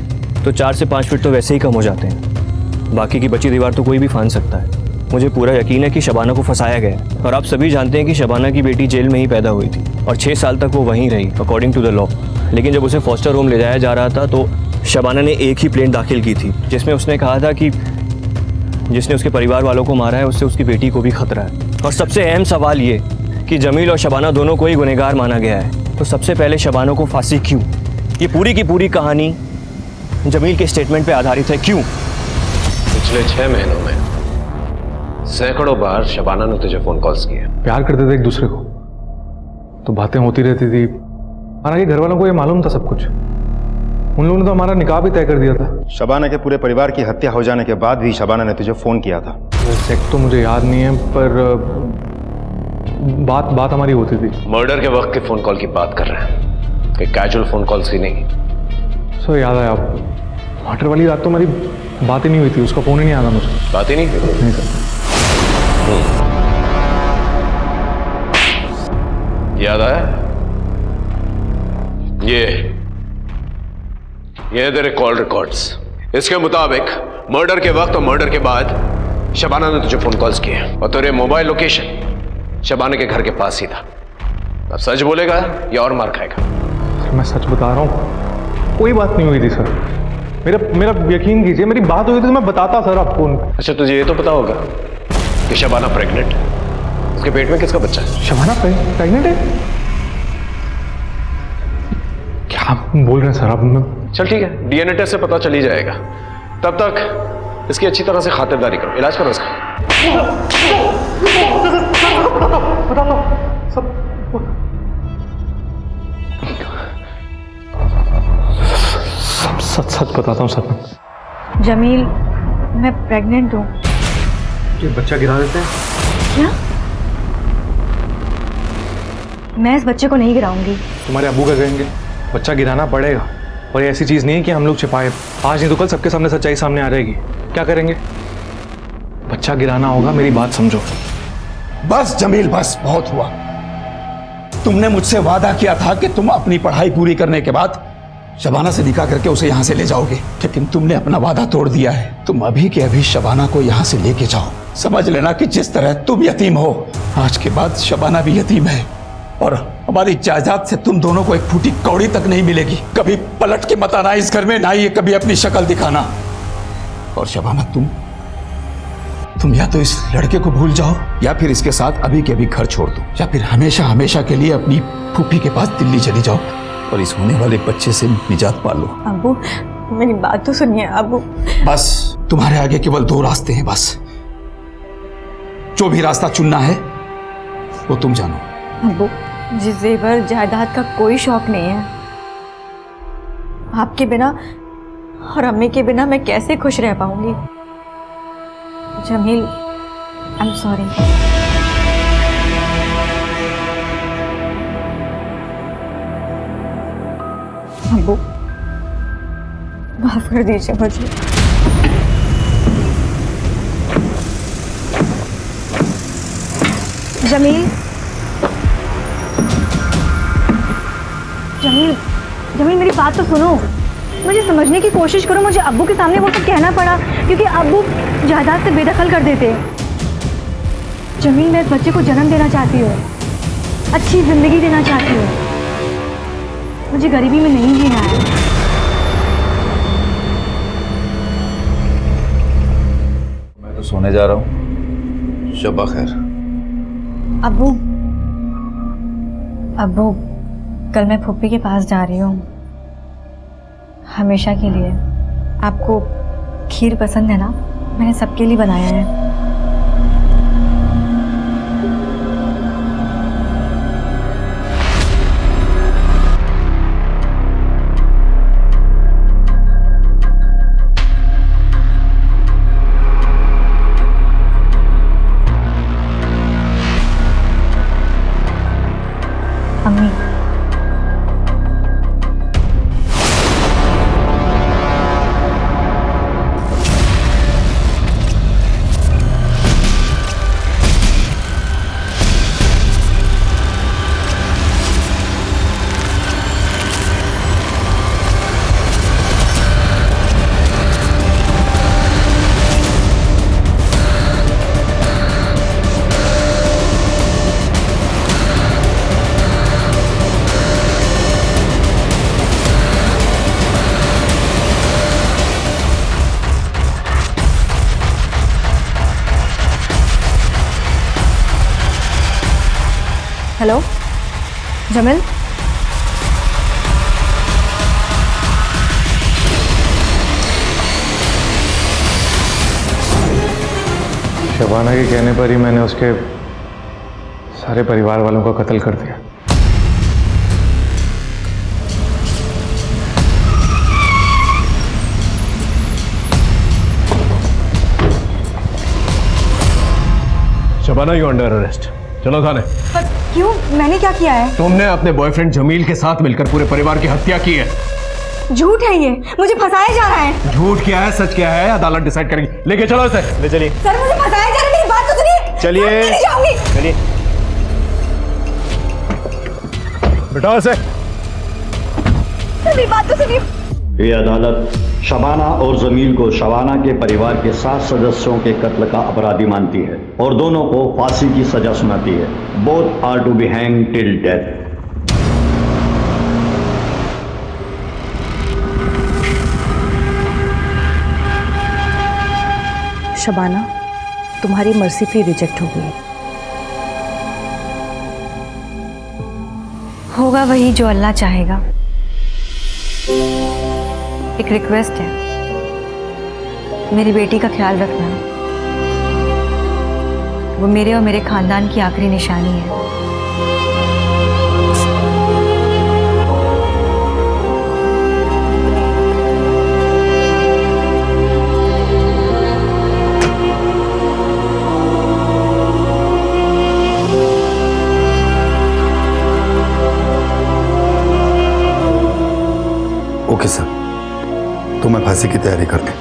तो 4 से 5 फीट तो वैसे ही कम हो जाते हैं। बाकी की बची दीवार तो कोई भी फांद सकता है। मुझे पूरा यकीन है कि शबाना को फंसाया गया है, और आप सभी जानते हैं कि शबाना की बेटी जेल में ही पैदा हुई थी और 6 साल तक वो वहीं रही अकॉर्डिंग टू द लॉ। लेकिन जब उसे फॉस्टर होम ले जाया जा रहा था तो शबाना ने एक ही प्लेन दाखिल की थी जिसमें उसने कहा था कि जिसने उसके परिवार वालों को मारा है उससे उसकी बेटी को भी खतरा है। और सबसे अहम सवाल ये कि जमील और शबाना दोनों को ही गुनहगार माना गया है, तो सबसे पहले शबाना को फांसी क्यों? ये पूरी की पूरी कहानी जमील के स्टेटमेंट पे आधारित है। क्यों? पिछले 6 महीनों में सैकड़ों बार शबाना ने तुझे फोन कॉल्स किए। प्यार करते थे एक दूसरे को तो बातें होती रहती थी। हालांकि घर वालों को ये मालूम था सब कुछ। उन लोगों ने तो हमारा निकाह भी तय कर दिया था। शबाना के पूरे परिवार की हत्या हो जाने के बाद भी शबाना ने तुझे फोन किया था। एग्जैक्ट तो मुझे याद नहीं है, पर बात हमारी होती थी। मर्डर के वक्त के फोन कॉल की बात कर रहे हैं, कोई कैजुअल फोन कॉल्स की नहीं। सो याद आया, मर्डर वाली रात तो हमारी बात ही नहीं हुई थी, उसका फोन ही नहीं आया मुझे। बात ही नहीं हुई? नहीं सर। याद आया? ये तेरे कॉल रिकॉर्ड्स। इसके मुताबिक मर्डर के वक्त और मर्डर के बाद शबाना ने तुझे फोन कॉल्स किए और तेरे मोबाइल लोकेशन शबाना के घर के पास ही था। अब सच बोलेगा या और मार खाएगा? सर मैं सच बता रहा हूँ, कोई बात नहीं हुई थी सर। मेरा यकीन कीजिए, मेरी बात हुई थी तो मैं बताता सर आपको। अच्छा तुझे ये तो पता होगा कि शबाना प्रेग्नेंट है। उसके पेट में किसका बच्चा है? शबाना प्रेग्नेंट है? क्या बोल रहे हैं सर आप? चल ठीक है, डीएनए टेस्ट से पता चल ही जाएगा। तब तक इसकी अच्छी तरह से खातिरदारी करो, इलाज करो इसका। सच बताता हूँ सर। जमील, मैं प्रेग्नेंट हूँ। ये बच्चा गिरा देते हैं क्या? मैं इस बच्चे को नहीं गिराऊंगी। तुम्हारे अब्बू का कहेंगे, बच्चा गिराना पड़ेगा। और ये ऐसी चीज़ नहीं है कि हम लोग छिपाए, आज नहीं तो कल सबके सामने सच्चाई सामने आ जाएगी। क्या करेंगे? बच्चा गिराना होगा, मेरी बात समझो। बस जमील, बस बहुत हुआ। तुमने मुझसे वादा किया था कि तुम अपनी पढ़ाई पूरी करने के बाद शबाना से निकाह करके उसे यहाँ से ले जाओगे, लेकिन तुमने अपना वादा तोड़ दिया है। तुम अभी के अभी शबाना को यहाँ से लेके जाओ। समझ लेना कि जिस तरह तुम यतीम हो, आज के बाद शबाना भी यतीम है, और हमारी जायदाद से तुम दोनों को एक फूटी कौड़ी तक नहीं मिलेगी। कभी पलट के मत आना इस घर में, ना ही कभी अपनी शक्ल दिखाना। और शबाना, तुम या तो इस लड़के को भूल जाओ, या फिर इसके साथ अभी के अभी घर छोड़ दो, या फिर हमेशा हमेशा के लिए अपनी फूफी के पास दिल्ली चली जाओ और इस होने वाले बच्चे से निजात पा लो। अब्बू, मेरी बात तो सुनिए अब्बू। बस तुम्हारे आगे केवल दो रास्ते हैं, बस जो भी रास्ता चुनना है वो तुम जानो। अब्बू, मुझे जेवर जायदाद का कोई शौक नहीं है। आपके बिना और अम्मी के बिना मैं कैसे खुश रह पाऊंगी। Jameel, I am sorry. अब्बू, माफ कर दीजिए मुझे। जमील, जमील, जमील, मेरी बात तो सुनो। मुझे समझने की कोशिश करो। मुझे अब्बू के सामने वो सब कहना पड़ा क्योंकि अब्बू जायदाद से बेदखल कर देते। जमील, मैं इस बच्चे को जन्म देना चाहती हूँ, अच्छी जिंदगी देना चाहती हूँ। मुझे गरीबी में नहीं जीना है। मैं तो सोने जा रहा हूँ। शब्बा खैर। अब्बू, अब्बू, कल मैं फूफी के पास जा रही हूँ, हमेशा के लिए। आपको खीर पसंद है ना? मैंने सबके लिए बनाया है। अम्मी, हेलो जमील, शबाना के कहने पर ही मैंने उसके सारे परिवार वालों का कत्ल कर दिया। Shabana, you under arrest. चलो थाने। पर क्यों? मैंने क्या किया है? तुमने अपने बॉयफ्रेंड जमील के साथ मिलकर पूरे परिवार की हत्या की है। झूठ है ये, मुझे फंसाया जा रहा है। झूठ क्या है, सच क्या है, अदालत डिसाइड करेगी। लेके चलो इसे। ले चलिए। सर, मुझे फंसाया जा रहा है, मेरी बात तो सुनिए। चलिए। मैं नहीं जाऊंगी। चलिए। बिठाओ इसे। मेरी बात तो सुनिए। ये अदालत शबाना और जमील को शबाना के परिवार के 7 सदस्यों के कत्ल का अपराधी मानती है और दोनों को फांसी की सजा सुनाती है। Both are to be hang till death. Shabana, तुम्हारी मर्सी प्ली रिजेक्ट हो गई। होगा वही जो अल्लाह चाहेगा। एक रिक्वेस्ट है, मेरी बेटी का ख्याल रखना। वो मेरे और मेरे खानदान की आखिरी निशानी है। Okay sir. तो मैं फांसी की तैयारी कर लूं।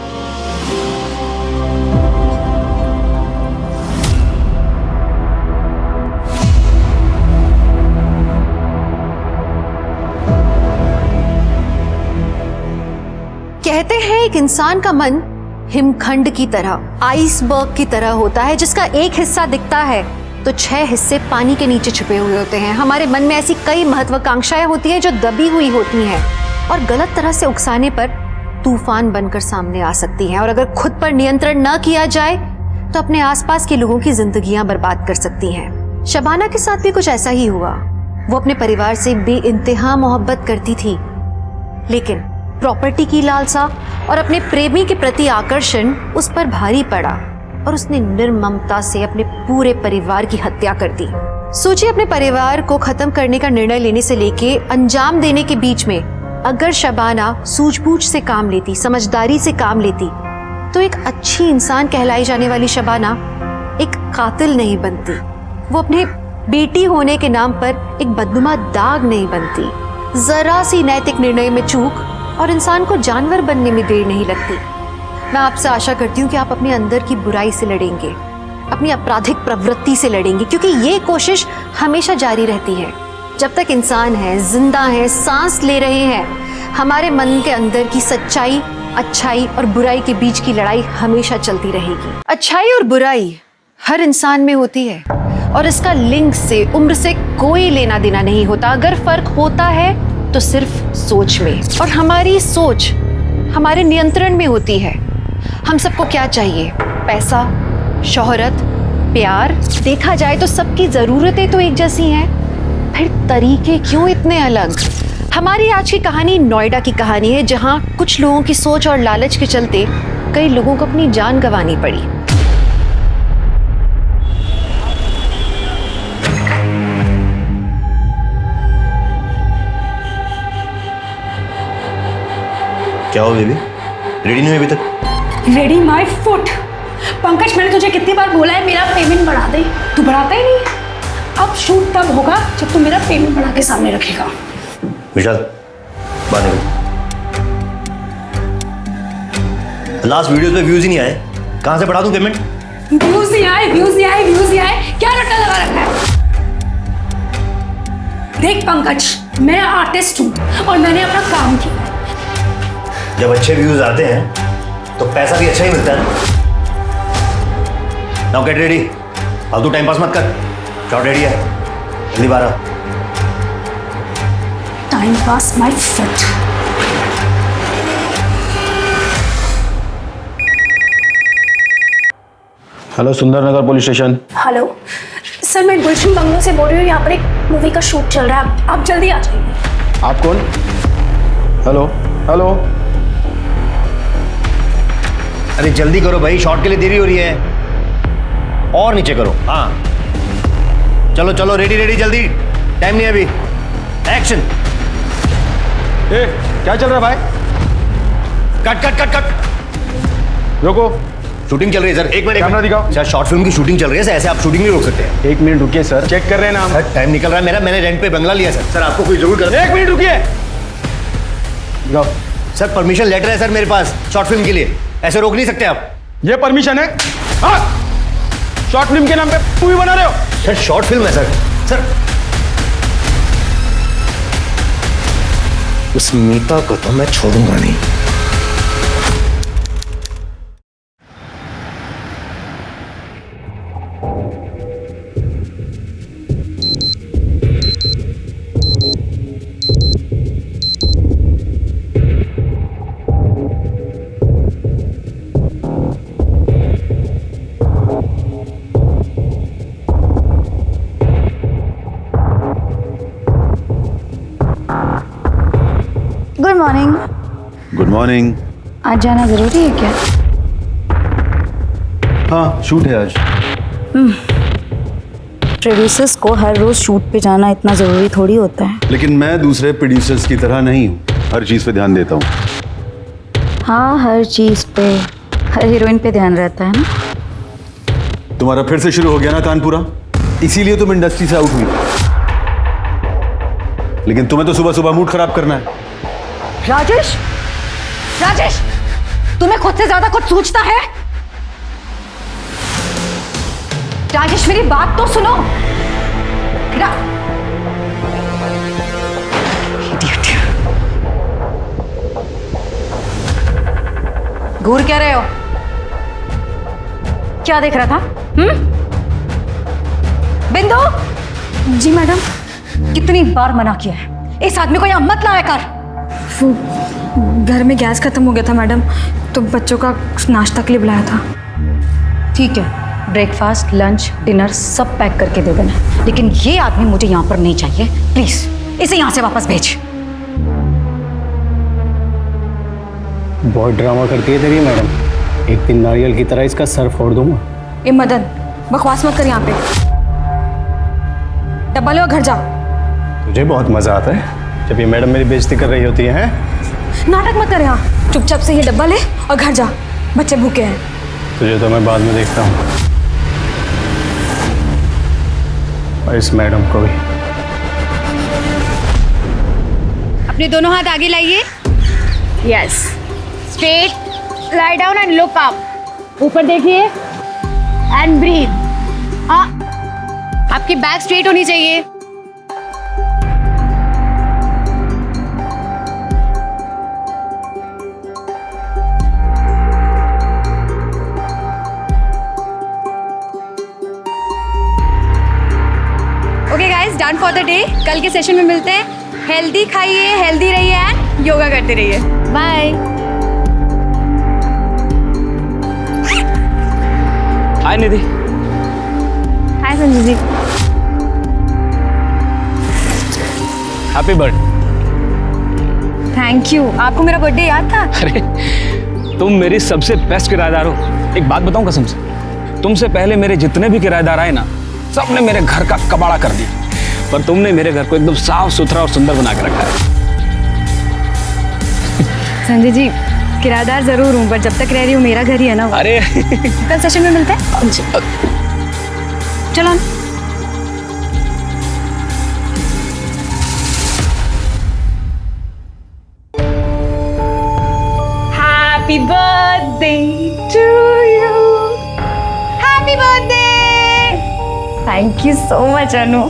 कहते हैं एक इंसान का मन हिमखंड की तरह, आइसबर्ग की तरह होता है, जिसका एक हिस्सा दिखता है तो 6 हिस्से पानी के नीचे छुपे हुए होते हैं। हमारे मन में ऐसी कई महत्वाकांक्षाएं होती हैं जो दबी हुई होती हैं और गलत तरह से उकसाने पर तूफान बनकर सामने आ सकती हैं, और अगर खुद पर नियंत्रण न किया जाए तो अपने आसपास के लोगों की जिंदगियां बर्बाद कर सकती हैं। शबाना के साथ भी कुछ ऐसा ही हुआ। वो अपने परिवार से बेइंतहा मोहब्बत करती थी, लेकिन प्रॉपर्टी की लालसा और अपने प्रेमी के प्रति आकर्षण उस पर भारी पड़ा और उसने निर्ममता से अपने पूरे परिवार की हत्या कर दी। सोचिए, अपने परिवार को खत्म करने का निर्णय लेने से लेके अंजाम देने के बीच में अगर शबाना सूझबूझ से काम लेती, समझदारी से काम लेती, तो एक अच्छी इंसान कहलाई जाने वाली शबाना एक कातिल नहीं बनती। वो अपने बेटी होने के नाम पर एक बदनुमा दाग नहीं बनती। जरा सी नैतिक निर्णय में चूक और इंसान को जानवर बनने में देर नहीं लगती। मैं आपसे आशा करती हूँ कि आप अपने अंदर की बुराई से लड़ेंगे, अपनी आपराधिक प्रवृत्ति से लड़ेंगे, क्योंकि ये कोशिश हमेशा जारी रहती है। जब तक इंसान है, जिंदा है, सांस ले रहे हैं, हमारे मन के अंदर की सच्चाई, अच्छाई और बुराई के बीच की लड़ाई हमेशा चलती रहेगी। अच्छाई और बुराई हर इंसान में होती है और इसका लिंग से, उम्र से कोई लेना देना नहीं होता। अगर फर्क होता है तो सिर्फ सोच में, और हमारी सोच हमारे नियंत्रण में होती है। हम सबको क्या चाहिए? पैसा, शोहरत, प्यार। देखा जाए तो सबकी जरूरतें तो एक जैसी हैं, फिर तरीके क्यों इतने अलग? हमारी आज की कहानी नोएडा की कहानी है, जहां कुछ लोगों की सोच और लालच के चलते कई लोगों को अपनी जान गंवानी पड़ी। क्या हो बेबी, रेडी नहीं हुई अभी तक? Ready my foot. पंकज, मैंने तुझे कितनी बार बोला है मेरा पेमेंट बढ़ा दे, तू बढ़ाता ही नहीं। अब शूट तब होगा जब तू मेरा पेमेंट बढ़ा के सामने रखेगा। विशाल, बात नहीं। लास्ट वीडियो पे व्यूज ही नहीं आए, कहां से बढ़ा दूं पेमेंट? व्यूज नहीं आए, व्यूज नहीं आए, व्यूज नहीं आए, क्या रट्टा लगा रखा है? देख पंकज, मैं आर्टिस्ट हूँ और मैंने अपना काम किया। जब अच्छे व्यूज आते हैं तो पैसा भी अच्छा ही मिलता है। नाउ गेट रेडी, फालतू टाइम पास मत कर। शॉट रेडी है, जल्दी 12। Time pass my foot. Hello, Sundarnagar police station. Hello sir, मैं गुलशन बंगलो से बोल रही हूँ। यहाँ पर एक मूवी का शूट चल रहा है, आप जल्दी आ जाइए। आप कौन? हेलो हेलो, अरे जल्दी करो भाई, शॉट के लिए देरी हो रही है। और नीचे करो। हाँ चलो चलो, रेडी रेडी, जल्दी, टाइम नहीं है अभी। एक्शन। ए, क्या चल रहा है भाई? Cut cut cut cut. रोको, शूटिंग चल रही है सर। एक मिनट, कैमरा दिखाओ। सर शॉर्ट फिल्म की शूटिंग चल रही है सर, ऐसे आप शूटिंग नहीं रोक सकते हैं। 1 मिनट रुकिए सर, चेक कर रहे हैं ना हम। सर टाइम निकल रहा है मेरा, मैंने रेंट पे बंगला लिया सर। सर आपको कोई जरूर कर। 1 मिनट रुकिए। दिखाओ सर, परमिशन लेटर है सर मेरे पास शॉर्ट फिल्म के लिए, ऐसे रोक नहीं सकते आप। ये परमिशन है? हाँ, शॉर्ट फिल्म के नाम पे मूवी बना रहे हो? सर शॉर्ट फिल्म है सर। सर उस मीता को तो मैं छोड़ूंगा नहीं। Good morning. Good morning. आज जाना जरूरी है क्या? हाँ, शूट है आज। प्रोड्यूसर्स को हर रोज शूट पे जाना इतना जरूरी थोड़ी होता है। लेकिन मैं दूसरे प्रोड्यूसर्स की तरह नहीं हूँ, हर चीज़ पे ध्यान देता हूँ। हाँ, हर चीज पे, हर हीरोइन पे ध्यान रहता है ना। तुम्हारा फिर से शुरू हो गया ना तानपुरा, इसीलिए तुम इंडस्ट्री से आउट हुई। लेकिन तुम्हें तो सुबह सुबह मूड खराब करना है। राजेश, राजेश, तुम्हें खुद से ज्यादा कुछ सोचता है? राजेश मेरी बात तो सुनो। घूर क्या रहे हो? क्या देख रहा था? बिंदु। जी मैडम। कितनी बार मना किया है, इस आदमी को यहाँ मत लाया कर। वो घर में गैस खत्म हो गया था मैडम, तो बच्चों का नाश्ता के लिए बुलाया था। ठीक है, ब्रेकफास्ट, लंच, डिनर सब पैक करके दे देना, लेकिन ये आदमी मुझे यहाँ पर नहीं चाहिए। प्लीज इसे यहाँ से वापस भेज। बहुत ड्रामा करती है तेरी मैडम, एक दिन नारियल की तरह इसका सर फोड़ दूंगा। ए मदन, बकवास मत कर यहाँ पे। डब्बा लो और घर जा। तुझे बहुत मजा आता है जब ये मैडम मेरी बेइज्जती कर रही होती है। नाटक मत कर यहाँ, चुपचाप से ये डब्बा ले और घर जा, बच्चे भूखे हैं। तुझे तो मैं बाद में देखता हूँ, और इस मैडम को भी। अपने दोनों हाथ आगे लाइए। Yes, straight, lie down and look up. ऊपर देखिए एंड ब्रीथ। हाँ, आपकी बैक स्ट्रेट होनी चाहिए। Okay guys, done for the day. कल के सेशन में मिलते हैं। हेल्दी खाइए, हेल्दी रहिए एंड योगा करते रहिए। Bye. Hi Nidhi. Hi Sanjay ji. Happy birthday. Thank you. आपको मेरा बर्थडे याद था? अरे तुम मेरी सबसे बेस्ट किराएदार हो। एक बात बताऊं कसम से, तुमसे पहले मेरे जितने भी किराएदार आए ना, सबने मेरे घर का कबाड़ा कर दिया, पर तुमने मेरे घर को एकदम साफ सुथरा और सुंदर बना के रखा है। संजय जी, किराएदार जरूर हूँ, पर जब तक रह रही हूँ मेरा घर ही है ना। अरे कल सेशन में मिलते हैं। चलो। Happy birthday to you. Happy birthday. Thank you so much Anu.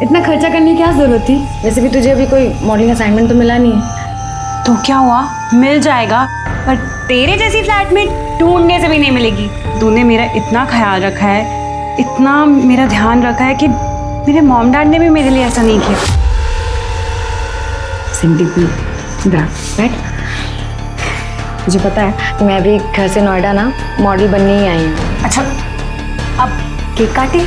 इतना खर्चा करने की क्या जरूरत थी? वैसे भी तुझे अभी कोई मॉडलिंग असाइनमेंट तो मिला नहीं है। तो क्या हुआ, मिल जाएगा, पर तेरे जैसी फ्लैटमेट ढूंढने से भी नहीं मिलेगी। तूने मेरा इतना ख्याल रखा है, इतना मेरा ध्यान रखा है कि मेरे मॉम डैड ने भी मेरे लिए ऐसा नहीं किया। बैठ। तुझे पता है मैं अभी घर से नोएडा ना मॉडल बनने ही आई हूँ। अच्छा, अब केक काटे।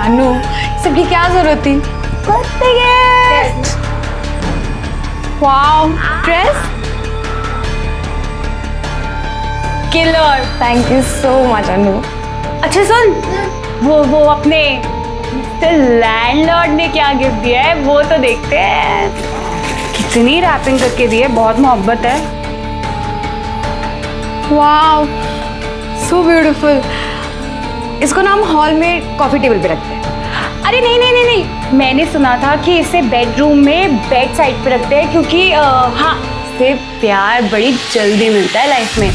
अनु, सबकी क्या जरूरत थी? Birthday gift. Wow, dress killer. Thank you so much Anu. अच्छा सुन, वो अपने लैंडलॉर्ड ने क्या गिफ्ट दिया है वो तो देखते हैं। कितनी रैपिंग करके दी है, बहुत मोहब्बत है। Wow, so beautiful. इसको ना हम हॉल में कॉफी टेबल पे रखते हैं। अरे नहीं नहीं नहीं नहीं, मैंने सुना था कि इसे बेडरूम में बेड साइड पे रखते हैं, क्योंकि हाँ, इससे प्यार बड़ी जल्दी मिलता है लाइफ में।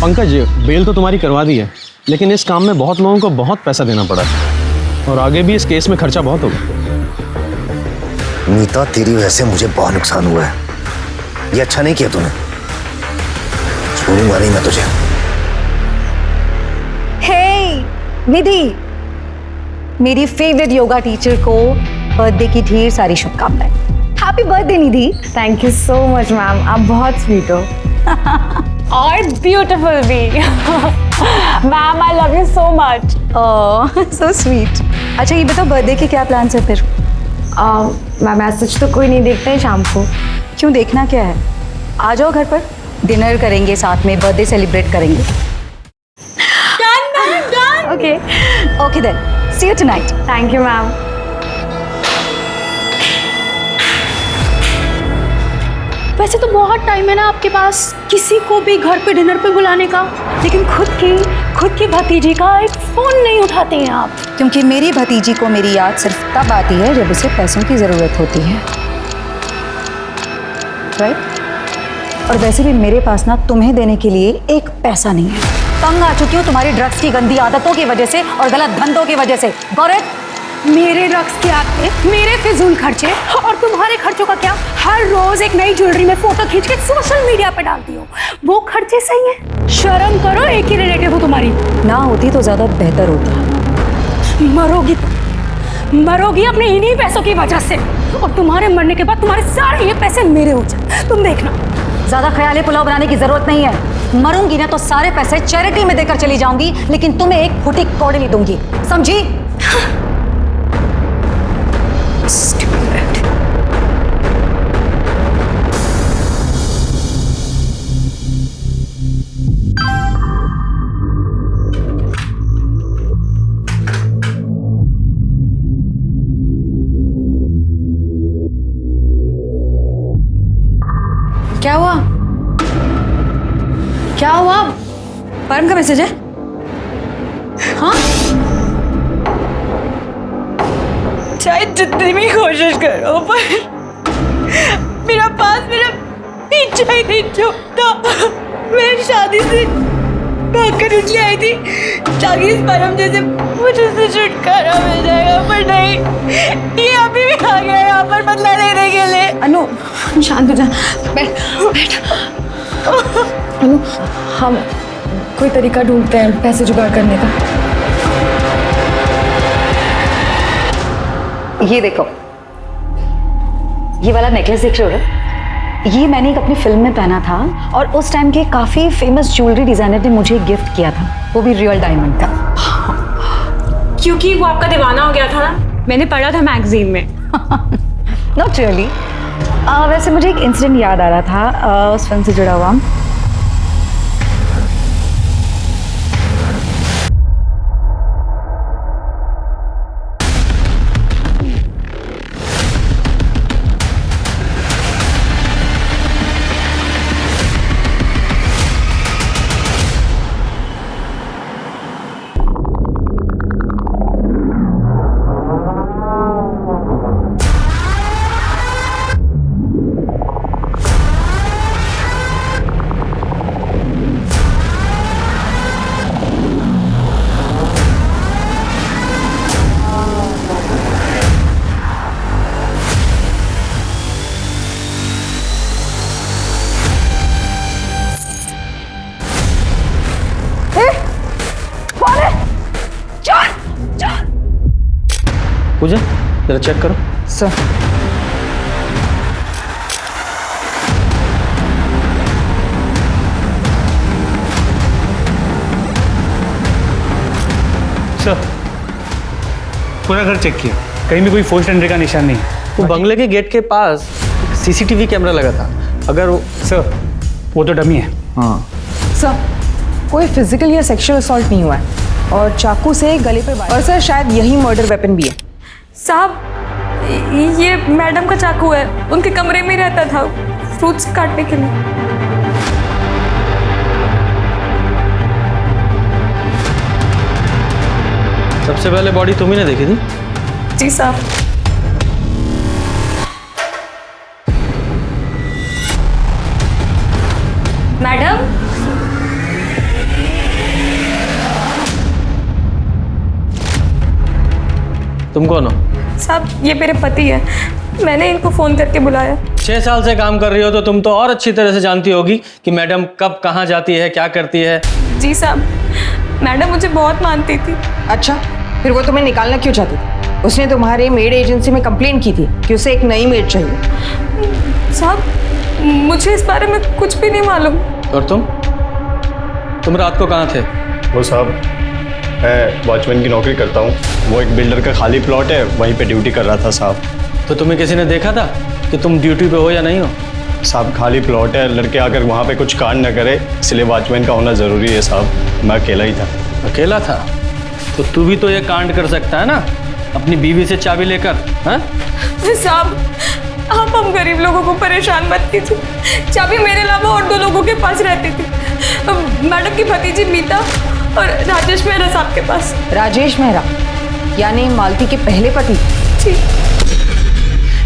पंकज, बेल तो तुम्हारी करवा दी है, लेकिन इस काम में बहुत लोगों को बहुत पैसा देना पड़ा और आगे भी इस केस में खर्चा बहुत होगा। नीता, तेरी वजह से मुझे बहुत नुकसान हुआ है। ये अच्छा नहीं किया तूने। छोड़ूंगा नहीं मैं तुझे। हे निधि, मेरी फेवरेट योगा टीचर को बर्थडे की ढेर सारी शुभकामनाएं। Happy birthday Nidhi. Thank you so much ma'am, आप बहुत स्वीट हो। और ब्यूटीफुल भी। Ma'am, I love you so much. Oh, so sweet. अच्छा ये बताओ, बर्थडे के क्या प्लान्स है फिर? मैम मैसेज तो कोई नहीं देखता है शाम को। क्यों, देखना क्या है? आ जाओ घर पर, डिनर करेंगे साथ में, बर्थडे सेलिब्रेट करेंगे। Done. Okay okay then, see you tonight. Thank you ma'am. वैसे तो बहुत टाइम है ना आपके पास किसी को भी घर पे डिनर पे बुलाने का, लेकिन खुद की भतीजी का एक फोन नहीं उठाते हैं आप। क्योंकि मेरी भतीजी को मेरी याद सिर्फ तब आती है जब उसे पैसों की ज़रूरत होती है, राइट? और वैसे भी मेरे पास ना तुम्हें देने के लिए एक पैसा नहीं है। तंग आ चुकी हूँ तुम्हारी ड्रग्स की गंदी आदतों की वजह से और गलत धंधों की वजह से। गौरव, मेरे रक्स के आते, मेरे फिजूल खर्चे और तुम्हारे खर्चों का क्या? हर रोज एक नई ज्वेलरी में फोटो खींच के सोशल मीडिया पे डालती हो, वो खर्चे सही है? शर्म करो, एक ही रिलेटिव हो तुम्हारी। ना होती तो ज्यादा बेहतर होता। मरोगी अपने इन्हीं पैसों की वजह से, और तुम्हारे मरने के बाद तुम्हारे सारे ये पैसे मेरे हो जाए, तुम देखना। ज्यादा ख्याली पुलाव बनाने की जरूरत नहीं है। मरूंगी ना तो सारे पैसे चैरिटी में देकर चली जाऊंगी, लेकिन तुम्हें एक फुटी कौड़ी नहीं दूंगी, समझी? क्या हुआ? क्या हुआ? परम का मैसेज है? हाँ? चाहे जितनी भी कोशिश करो पर मेरा पीछा ही नहीं छूटता। मैं शादी से भागकर इसलिए आई थी ताकि इस परम जैसे मुझे उससे छुटकारा मिल जाएगा, पर नहीं, ये अभी भी आ गया यहाँ पर बदला लेने के लिए। अनु शांत हो जा, बैठ। अनु, हम कोई तरीका ढूंढते हैं पैसे जुगाड़ करने का। ये देखो, ये वाला नेकलेस देख रहे हो? ये मैंने एक अपनी फिल्म में पहना था और उस टाइम के काफी फेमस ज्वेलरी डिजाइनर ने मुझे गिफ्ट किया था, वो भी रियल डायमंड का। क्योंकि वो आपका दीवाना हो गया था ना, मैंने पढ़ा था मैगजीन में। Not really. वैसे मुझे एक इंसिडेंट याद आ रहा था उस फिल्म से जुड़ा हुआ। पूजा, जरा चेक करो। सर, पूरा घर चेक किया, कहीं भी कोई फोर्स्ड एंट्री का निशान नहीं है। वो बंगले के गेट के पास सीसीटीवी कैमरा लगा था, अगर वो... सर, वो तो डमी है। हाँ सर, कोई फिजिकल या सेक्सुअल असॉल्ट नहीं हुआ है और चाकू से गले पे वार, और सर शायद यही मर्डर वेपन भी है। साहब, ये मैडम का चाकू है, उनके कमरे में रहता था फ्रूट्स काटने के लिए। सबसे पहले बॉडी तुम्ही ने देखी थी? जी साहब। मैडम, तुम कौन हो? साहब, ये मेरे पति है, मैंने इनको फोन करके बुलाया। 6 साल से काम कर रही हो तो तुम तो और अच्छी तरह से जानती होगी कि मैडम कब कहाँ जाती है, क्या करती है। जी साहब, मैडम मुझे बहुत मानती थी। अच्छा, फिर वो तुम्हें निकालना क्यों चाहती थी? उसने तुम्हारे मेड एजेंसी में कंप्लेंट की थी कि उसे एक नई मेड चाहिए। साहब, मुझे इस बारे में कुछ भी नहीं मालूम। और तुम रात को कहाँ थे? वो साहब, मैं वॉचमैन की नौकरी करता हूँ, वो एक बिल्डर का खाली प्लॉट है, वहीं पे ड्यूटी कर रहा था साहब। तो तुम्हें किसी ने देखा था कि तुम ड्यूटी पे हो या नहीं हो? साहब खाली प्लॉट है, लड़के आकर वहाँ पे कुछ कांड न करे, इसलिए वॉचमैन का होना ज़रूरी है साहब। मैं अकेला ही था। अकेला था तो तू भी तो ये कांड कर सकता है ना, अपनी बीवी से चाबी लेकर। हाँ साहब, आप हम गरीब लोगों को परेशान मत कीजिए। चाबी मेरे अलावा और 2 लोगों के पास रहती थी, मैडम की भतीजी मीता और राजेश मेहरा साहब के पास। राजेश मेहरा यानी मालती के पहले पति? जी।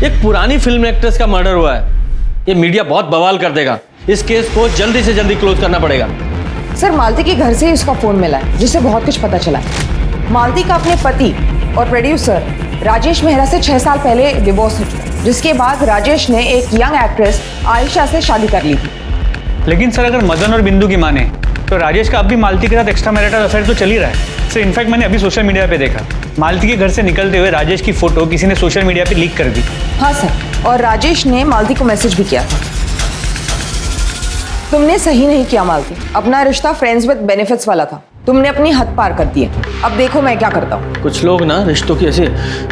एक पुरानी फिल्म एक्ट्रेस का मर्डर हुआ है, ये मीडिया बहुत बवाल कर देगा। इस केस को जल्दी से जल्दी क्लोज करना पड़ेगा। सर, मालती के घर से उसका फोन मिला है जिससे बहुत कुछ पता चला है। मालती का अपने पति और प्रोड्यूसर राजेश मेहरा से 6 साल पहले डिवोर्स हो चुका, जिसके बाद राजेश ने एक यंग एक्ट्रेस आयशा से शादी कर ली थी। लेकिन सर, अगर मदन और बिंदु की माने तो राजेश का अब भी मालती के साथ एक्स्ट्रा मैरिटल अफेयर तो चल ही रहा है। सर, इनफैक्ट मैंने अभी सोशल मीडिया पे देखा, मालती के घर से निकलते हुए राजेश की फोटो किसी ने सोशल मीडिया पे लीक कर दी। हाँ सर, और राजेश ने मालती को मैसेज भी किया था। तुमने सही नहीं किया मालती, अपना रिश्ता फ्रेंड्स विद बेनिफिट्स वाला था, तुमने अपनी हद पार कर दी है। अब देखो मैं क्या करता हूँ। कुछ लोग ना रिश्तों की ऐसे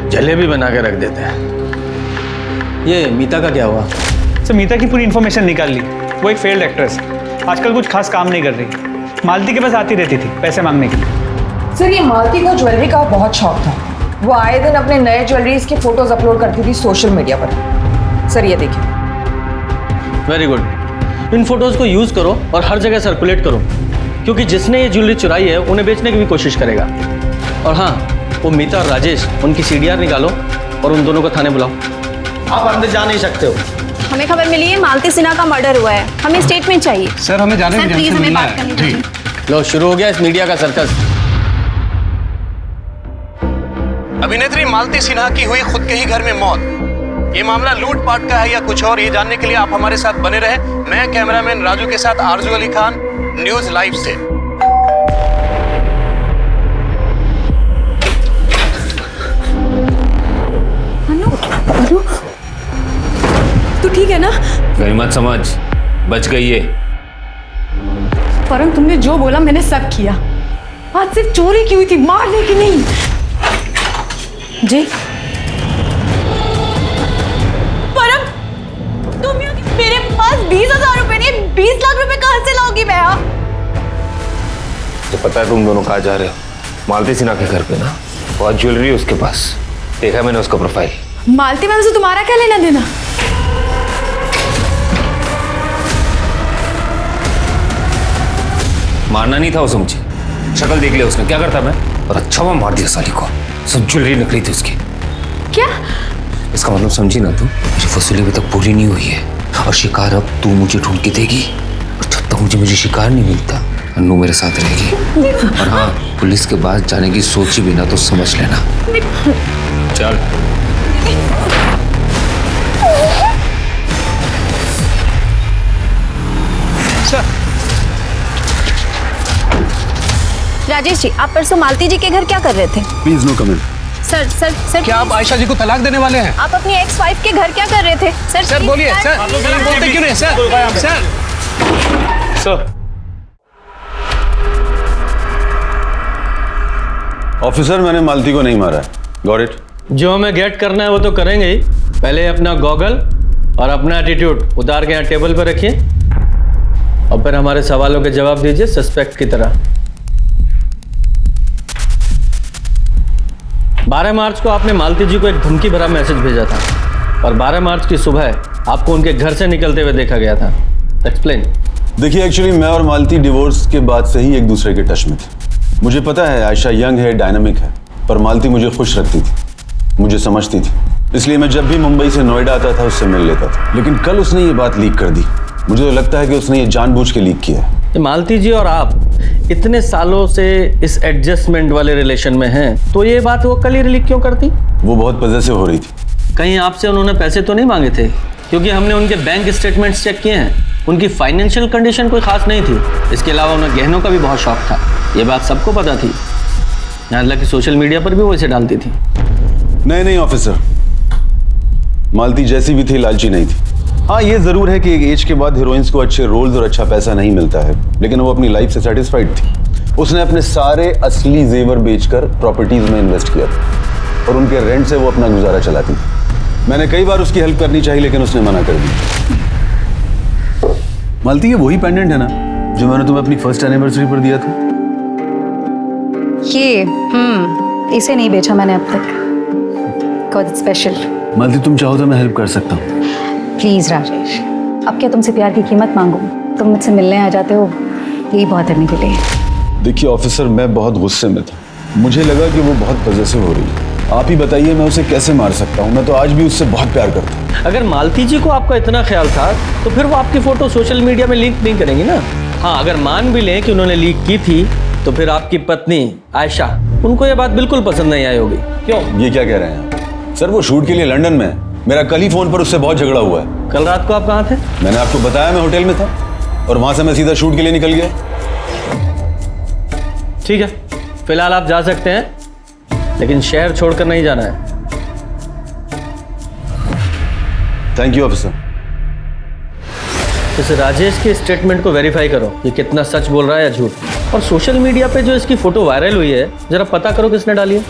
जलेबी बना के रख देते हैं। ये मीता का क्या हुआ? सर, मीता की पूरी इन्फॉर्मेशन निकाल ली। वो एक फेल्ड एक्ट्रेस है, आजकल कुछ खास काम नहीं कर रही, मालती के पास आती रहती थी पैसे मांगने के लिए। सर, ये मालती को ज्वेलरी का बहुत शौक था, वो आए दिन अपने नए ज्वेलरीज के फोटोज अपलोड करती थी सोशल मीडिया पर। सर ये देखिए। वेरी गुड, इन फोटोज को यूज करो और हर जगह सर्कुलेट करो, क्योंकि जिसने ये ज्वेलरी चुराई है उन्हें बेचने की भी कोशिश करेगा। और हाँ, वो मीता और राजेश, उनकी CDR निकालो और उन दोनों को थाने बुलाओ। आप अंदर जा नहीं सकते हो। हमें खबर मिली है मालती सिन्हा का मर्डर हुआ है, हमें स्टेटमेंट चाहिए। सर, हमें जाने सर, प्लीज हमें बात करनी चाहिए। लो, शुरू हो गया इस मीडिया का सर्कस। अभिनेत्री मालती सिन्हा की हुई खुद के ही घर में मौत। ये मामला लूटपाट का है या कुछ और, ये जानने के लिए आप हमारे साथ बने रहे। मैं कैमरामैन राजू के साथ आरजू अली खान, न्यूज लाइव से। अनु, तू ठीक है ना? गई मत समझ, बच गई है। परम, तुमने जो बोला मैंने सब किया। आज सिर्फ चोरी की हुई थी, मारने की नहीं। जी परम, तुम मेरे पास 20,000 रुपए नहीं, 20 लाख रुपए कहां से लाओगी मैं? तो पता है तुम दोनों कहाँ जा रहे हो? मालती सिन्हा के घर पे ना, बहुत ज्वेलरी है उसके पास, देखा मैंने उसका प्रोफाइल। मालती मैम से तुम्हारा क्या लेना देना? मारना नहीं था वो, समझी? शक्ल देख लिया उसने, क्या करता मैं? और अच्छा मैं मार दिया साली को, सब ज्वेलरी निकली थी उसकी। क्या? इसका मतलब समझी ना तू, मेरी वसूली अभी तक पूरी नहीं हुई है और शिकार अब तू मुझे ढूंढ के देगी। और जब तक मुझे शिकार नहीं मिलता, अन्नू मेरे साथ रहेगी। और हाँ, पुलिस के पास जाने की सोची भी ना तो समझ लेना। चल। राजेश जी, आप परसों मालती जी के घर क्या कर रहे थे? Please no comment. Sir sir sir, क्या आप आयशा जी को तलाक देने वाले हैं? आप अपनी एक्स वाइफ के घर क्या कर रहे थे? सर सर बोलिए सर, बोलते क्यों नहीं सर? सर ऑफिसर, मैंने मालती को नहीं मारा है। Got it? जो हमें गेट करना है वो तो करेंगे ही। पहले अपना गॉगल और अपना एटीट्यूड उतार के यहाँ टेबल पर रखिए और फिर हमारे सवालों के जवाब दीजिए सस्पेक्ट की तरह। 12 मार्च को आपने मालती जी को एक धमकी भरा मैसेज भेजा था और 12 मार्च की सुबह आपको उनके घर से निकलते हुए देखा गया था। एक्सप्लेन। देखिए, एक्चुअली मैं और मालती डिवोर्स के बाद से ही एक दूसरे के टच में थे। मुझे पता है आयशा यंग है, डायनामिक है, पर मालती मुझे खुश रखती थी, मुझे समझती थी, इसलिए मैं जब भी मुंबई से नोएडा आता था उससे मिल लेता था। लेकिन कल उसने ये बात लीक कर दी। मुझे तो लगता है कि उसने ये जानबूझ के लीक किया है। मालती जी और आप इतने सालों से इस एडजस्टमेंट वाले रिलेशन में हैं, तो ये बात वो कल ही लीक क्यों करती? वो बहुत पॉजेसिव हो रही थी। कहीं आपसे उन्होंने पैसे तो नहीं मांगे थे? क्योंकि हमने उनके बैंक स्टेटमेंट्स चेक किए हैं, उनकी फाइनेंशियल कंडीशन कोई खास नहीं थी। इसके अलावा उन्हें गहनों का भी बहुत शौक था, ये बात सबको पता थी। हालांकि सोशल मीडिया पर भी वो इसे डालती थी। नहीं ऑफिसर, मालती जैसी भी थी लालची नहीं थी। हाँ, ये जरूर है कि एक एज के बाद हीरोइंस को अच्छे रोल्स और अच्छा पैसा नहीं मिलता है, लेकिन वो अपनी लाइफ से सेटिस्फाइड थी। उसने अपने सारे असली जेवर बेचकर प्रॉपर्टीज में इन्वेस्ट किया था और उनके रेंट से वो अपना गुजारा चलाती थी। मैंने कई बार उसकी हेल्प करनी चाहिए, लेकिन उसने मना कर दी। मालती, ये वही पेंडेंट है ना जो मैंने तुम्हें अपनी फर्स्ट एनिवर्सरी पर दिया था? ये इसे नहीं बेचा मैंने अब तक। Got special. मालती, तुम चाहो तो मैं हेल्प कर सकता हूँ। प्लीज राजेश, अब क्या तुमसे प्यार की कीमत मांगू? तुम मुझसे मिलने आ जाते हो, यही बहुत है मेरे लिए। देखिए ऑफिसर, मैं बहुत गुस्से में था। मुझे लगा कि वो बहुत पॉजेसिव हो रही है। आप ही बताइए मैं उसे कैसे मार सकता हूँ? मैं तो आज भी उससे बहुत प्यार करता हूँ। अगर मालती जी को आपका इतना ख्याल था तो फिर वो आपकी फोटो सोशल मीडिया में लीक नहीं करेंगी ना। हाँ, अगर मान भी लें कि उन्होंने लीक की थी तो फिर आपकी पत्नी आयशा, उनको ये बात बिल्कुल पसंद नहीं आई होगी। क्यों? ये क्या कह रहे हैं सर? वो शूट के लिए लंदन में है। मेरा कल ही फोन पर उससे बहुत झगड़ा हुआ है। कल रात को आप कहाँ थे? मैंने आपको बताया मैं होटल में था और वहां से मैं सीधा शूट के लिए निकल गया। ठीक है, फिलहाल आप जा सकते हैं, लेकिन शहर छोड़कर नहीं जाना है। Thank you officer. इस राजेश के स्टेटमेंट को वेरीफाई करो, ये कितना सच बोल रहा है या झूठ। और सोशल मीडिया पे जो इसकी फोटो वायरल हुई है, जरा पता करो किसने डाली है,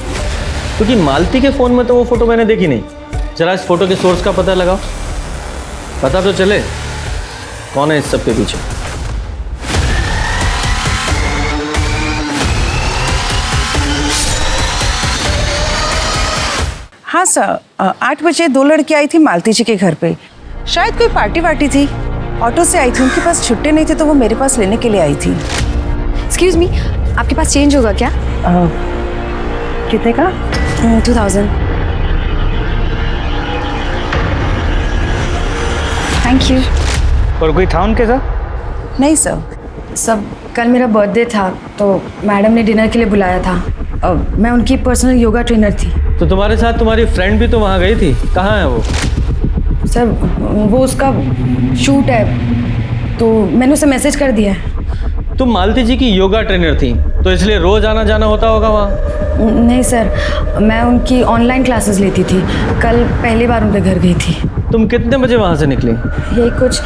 क्योंकि मालती के फोन में तो वो फोटो मैंने देखी नहीं। जरा इस फोटो के सोर्स का पता लगाओ, पता तो चले कौन है इस सब के पीछे। हाँ सर, 8 बजे 2 लड़की आई थी मालती जी के घर पे। शायद कोई पार्टी वार्टी थी, ऑटो से आई थी। उनके पास छुट्टे नहीं थे तो वो मेरे पास लेने के लिए आई थी। एक्सक्यूज मी, आपके पास चेंज होगा क्या? कितने का? 2000। Thank you. और कोई था उनके साथ? नहीं सर। सब कल मेरा बर्थडे था तो मैडम ने डिनर के लिए बुलाया था। मैं उनकी पर्सनल योगा ट्रेनर थी। तो तुम्हारे साथ तुम्हारी फ्रेंड भी तो वहाँ गई थी, कहाँ है वो? सर वो उसका शूट है तो मैंने उसे मैसेज कर दिया है। तुम मालती जी की योगा ट्रेनर थी तो इसलिए रोज आना जाना होता होगा वहाँ? नहीं सर, मैं उनकी ऑनलाइन क्लासेस लेती थी। कल पहली बार उनके घर गई थी। तुम कितने बजे वहाँ से निकली? यही कुछ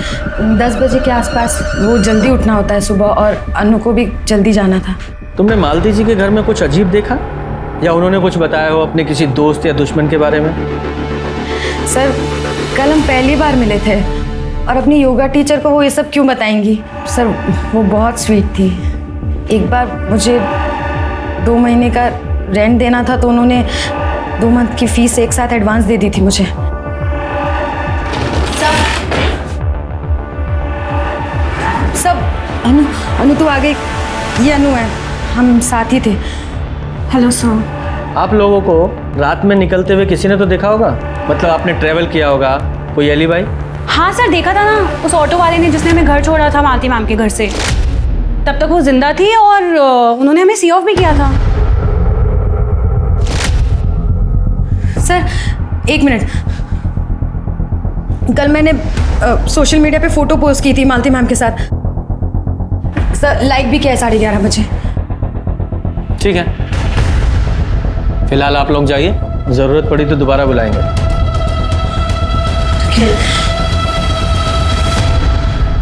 10 बजे के आसपास। वो जल्दी उठना होता है सुबह और अनु को भी जल्दी जाना था। तुमने मालती जी के घर में कुछ अजीब देखा या उन्होंने कुछ बताया हो अपने किसी दोस्त या दुश्मन के बारे में? सर कल हम पहली बार मिले थे और अपनी योगा टीचर को वो ये सब क्यों बताएंगी? सर वो बहुत स्वीट थी। एक बार मुझे 2 महीने का रेंट देना था तो उन्होंने 2 मंथ की फीस एक साथ एडवांस दे दी थी मुझे। सब अनु तो आ गई। ये अनु है, हम साथ ही थे। Hello sir. आप लोगों को रात में निकलते हुए किसी ने तो देखा होगा? मतलब आपने ट्रेवल किया होगा, कोई एलिबाई? हाँ सर, देखा था ना उस ऑटो वाले ने जिसने हमें घर छोड़ा था मालती मैम के घर से। तब तक वो जिंदा थी और उन्होंने हमें सी ऑफ भी किया था। सर 1 मिनट, कल मैंने सोशल मीडिया पे फोटो पोस्ट की थी मालती मैम के साथ। सर लाइक भी किया है 11:30 बजे। ठीक है, फिलहाल आप लोग जाइए, जरूरत पड़ी तो दोबारा बुलाएंगे।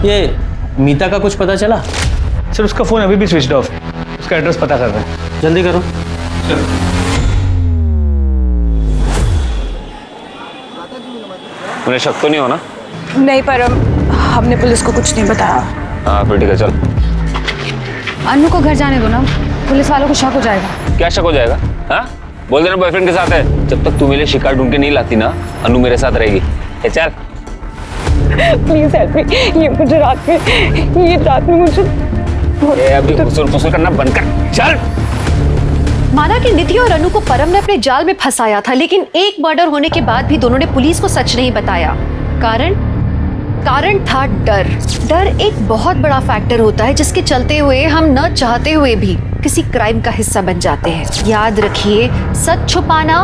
ये मीता का कुछ पता चला? सर उसका फ़ोन अभी भी स्विच ऑफ है, उसका एड्रेस पता कर रहे हैं। जल्दी करो। उन्हें शक तो नहीं होना? नहीं, पर हमने पुलिस को कुछ नहीं बताया। हाँ फिर ठीक है, चल। अनु को घर जाने दो ना, पुलिस वालों को शक हो जाएगा। क्या शक हो जाएगा? हाँ, बोल देना बॉयफ्रेंड के साथ है। जब तक तू मेरे शिकार ढूंढ के नहीं लाती ना, अनु मेरे साथ रहेगी। चल प्लीज हेल्प मी। ये मुझे रात में मुझे अभी गुस्सा करना बंद कर। चल। माना कि निधि और अनु को परम ने अपने जाल में फंसाया था, लेकिन एक मर्डर होने के बाद भी दोनों ने पुलिस को सच नहीं बताया। कारण था डर। डर एक बहुत बड़ा फैक्टर होता है जिसके चलते हुए हम न चाहते हुए भी किसी क्राइम का हिस्सा बन जाते हैं। याद रखिए, सच छुपाना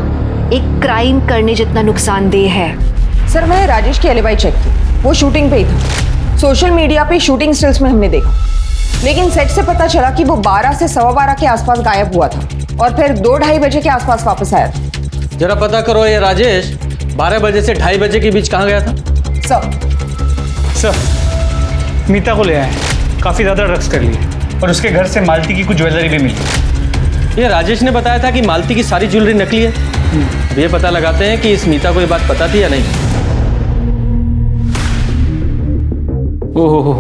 एक क्राइम करने जितना नुकसानदेह है। सर मैंने राजेश की एलिबाई चेक की, वो शूटिंग पे ही था। सोशल मीडिया पे शूटिंग स्टिल्स में हमने देखा, लेकिन सेट से पता चला कि वो 12 से 12:15 के आसपास गायब हुआ था और फिर 2-2:30 बजे के आसपास वापस आया था। जरा पता करो ये राजेश 12 बजे से 2:30 बजे के बीच कहाँ गया था? सर मीता को ले आए, काफ़ी ज़्यादा ड्रग्स कर लिए और उसके घर से मालती की कुछ ज्वेलरी भी मिली। ये राजेश ने बताया था कि मालती की सारी ज्वेलरी नकली है। अब ये पता लगाते हैं कि इस मीता को ये बात पता थी या नहीं। ओहो,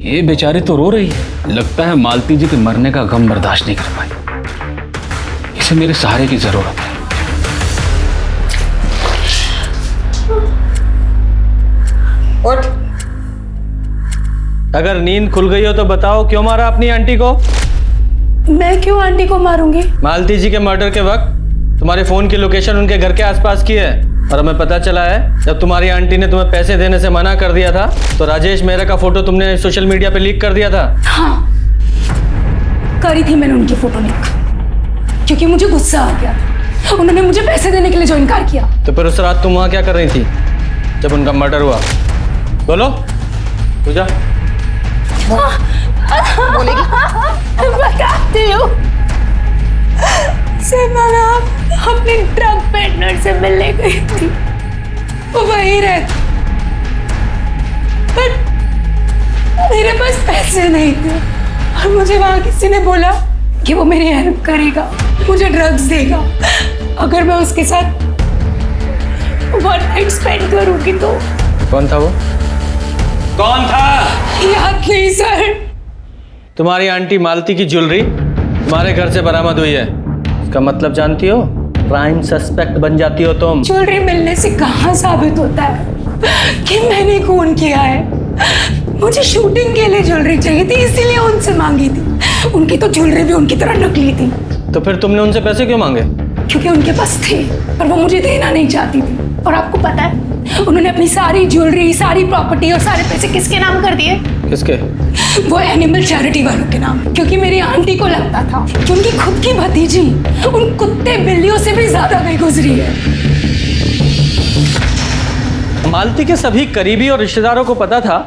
ये बेचारी तो रो रही है। लगता है मालती जी के मरने का गम बर्दाश्त नहीं कर पाई। इसे मेरे सहारे की जरूरत है। उठ। अगर नींद खुल गई हो तो बताओ क्यों मारा अपनी आंटी को? मैं क्यों आंटी को मारूंगी? मालती जी के मर्डर के वक्त तुम्हारे फोन की लोकेशन उनके घर के आसपास की है और हमें पता चला है जब तुम्हारी आंटी ने तुम्हें पैसे देने से मना कर दिया था तो राजेश मेहरा का फोटो तुमने सोशल मीडिया पे लीक कर दिया था। हाँ, करी थी मैंने उनकी फोटो लीक क्योंकि मुझे गुस्सा आ गया था। उन्होंने मुझे पैसे देने के लिए जो इनकार किया। तो फिर उस रात तुम वहां क्या कर रही थी जब उनका मर्डर हुआ? बोलो पूजा। बोलेगी? बताती हूँ। अपने ड्रग पेडलर से मिलने गई थी। वो वहीं रहती पर मेरे पास पैसे नहीं थे और मुझे वहां किसी ने बोला कि वो मेरी हेल्प करेगा, मुझे ड्रग्स देगा अगर मैं उसके साथ वन नाइट स्पेंड करूंगी तो। कौन था वो? कौन था? याद नहीं सर। तुम्हारी आंटी मालती की ज्वेलरी तुम्हारे घर से बरामद हुई है। इसका मतलब जानती हो? प्राइम सस्पेक्ट बन जाती हो तुम। ज्वेलरी मिलने से कहाँ साबित होता है कि मैंने खून किया है? मुझे शूटिंग के लिए ज्वेलरी चाहिए थी इसीलिए उनसे मांगी थी। उनकी तो ज्वेलरी भी उनकी तरह नकली थी। तो फिर तुमने उनसे पैसे क्यों मांगे? क्योंकि उनके पास थे पर वो मुझे देना नहीं चाहती थी। और आपको पता है उन्होंने अपनी सारी ज्वेलरी, सारी प्रॉपर्टी और सारे पैसे किसके नाम कर दिए? किसके? वो एनिमल चैरिटी वालों के नाम। क्योंकि मेरी आंटी को लगता था कि उनकी खुद की भतीजी उन कुत्ते बिल्लियों से भी ज्यादा बेगुजरी है। मालती के सभी करीबी और रिश्तेदारों को पता था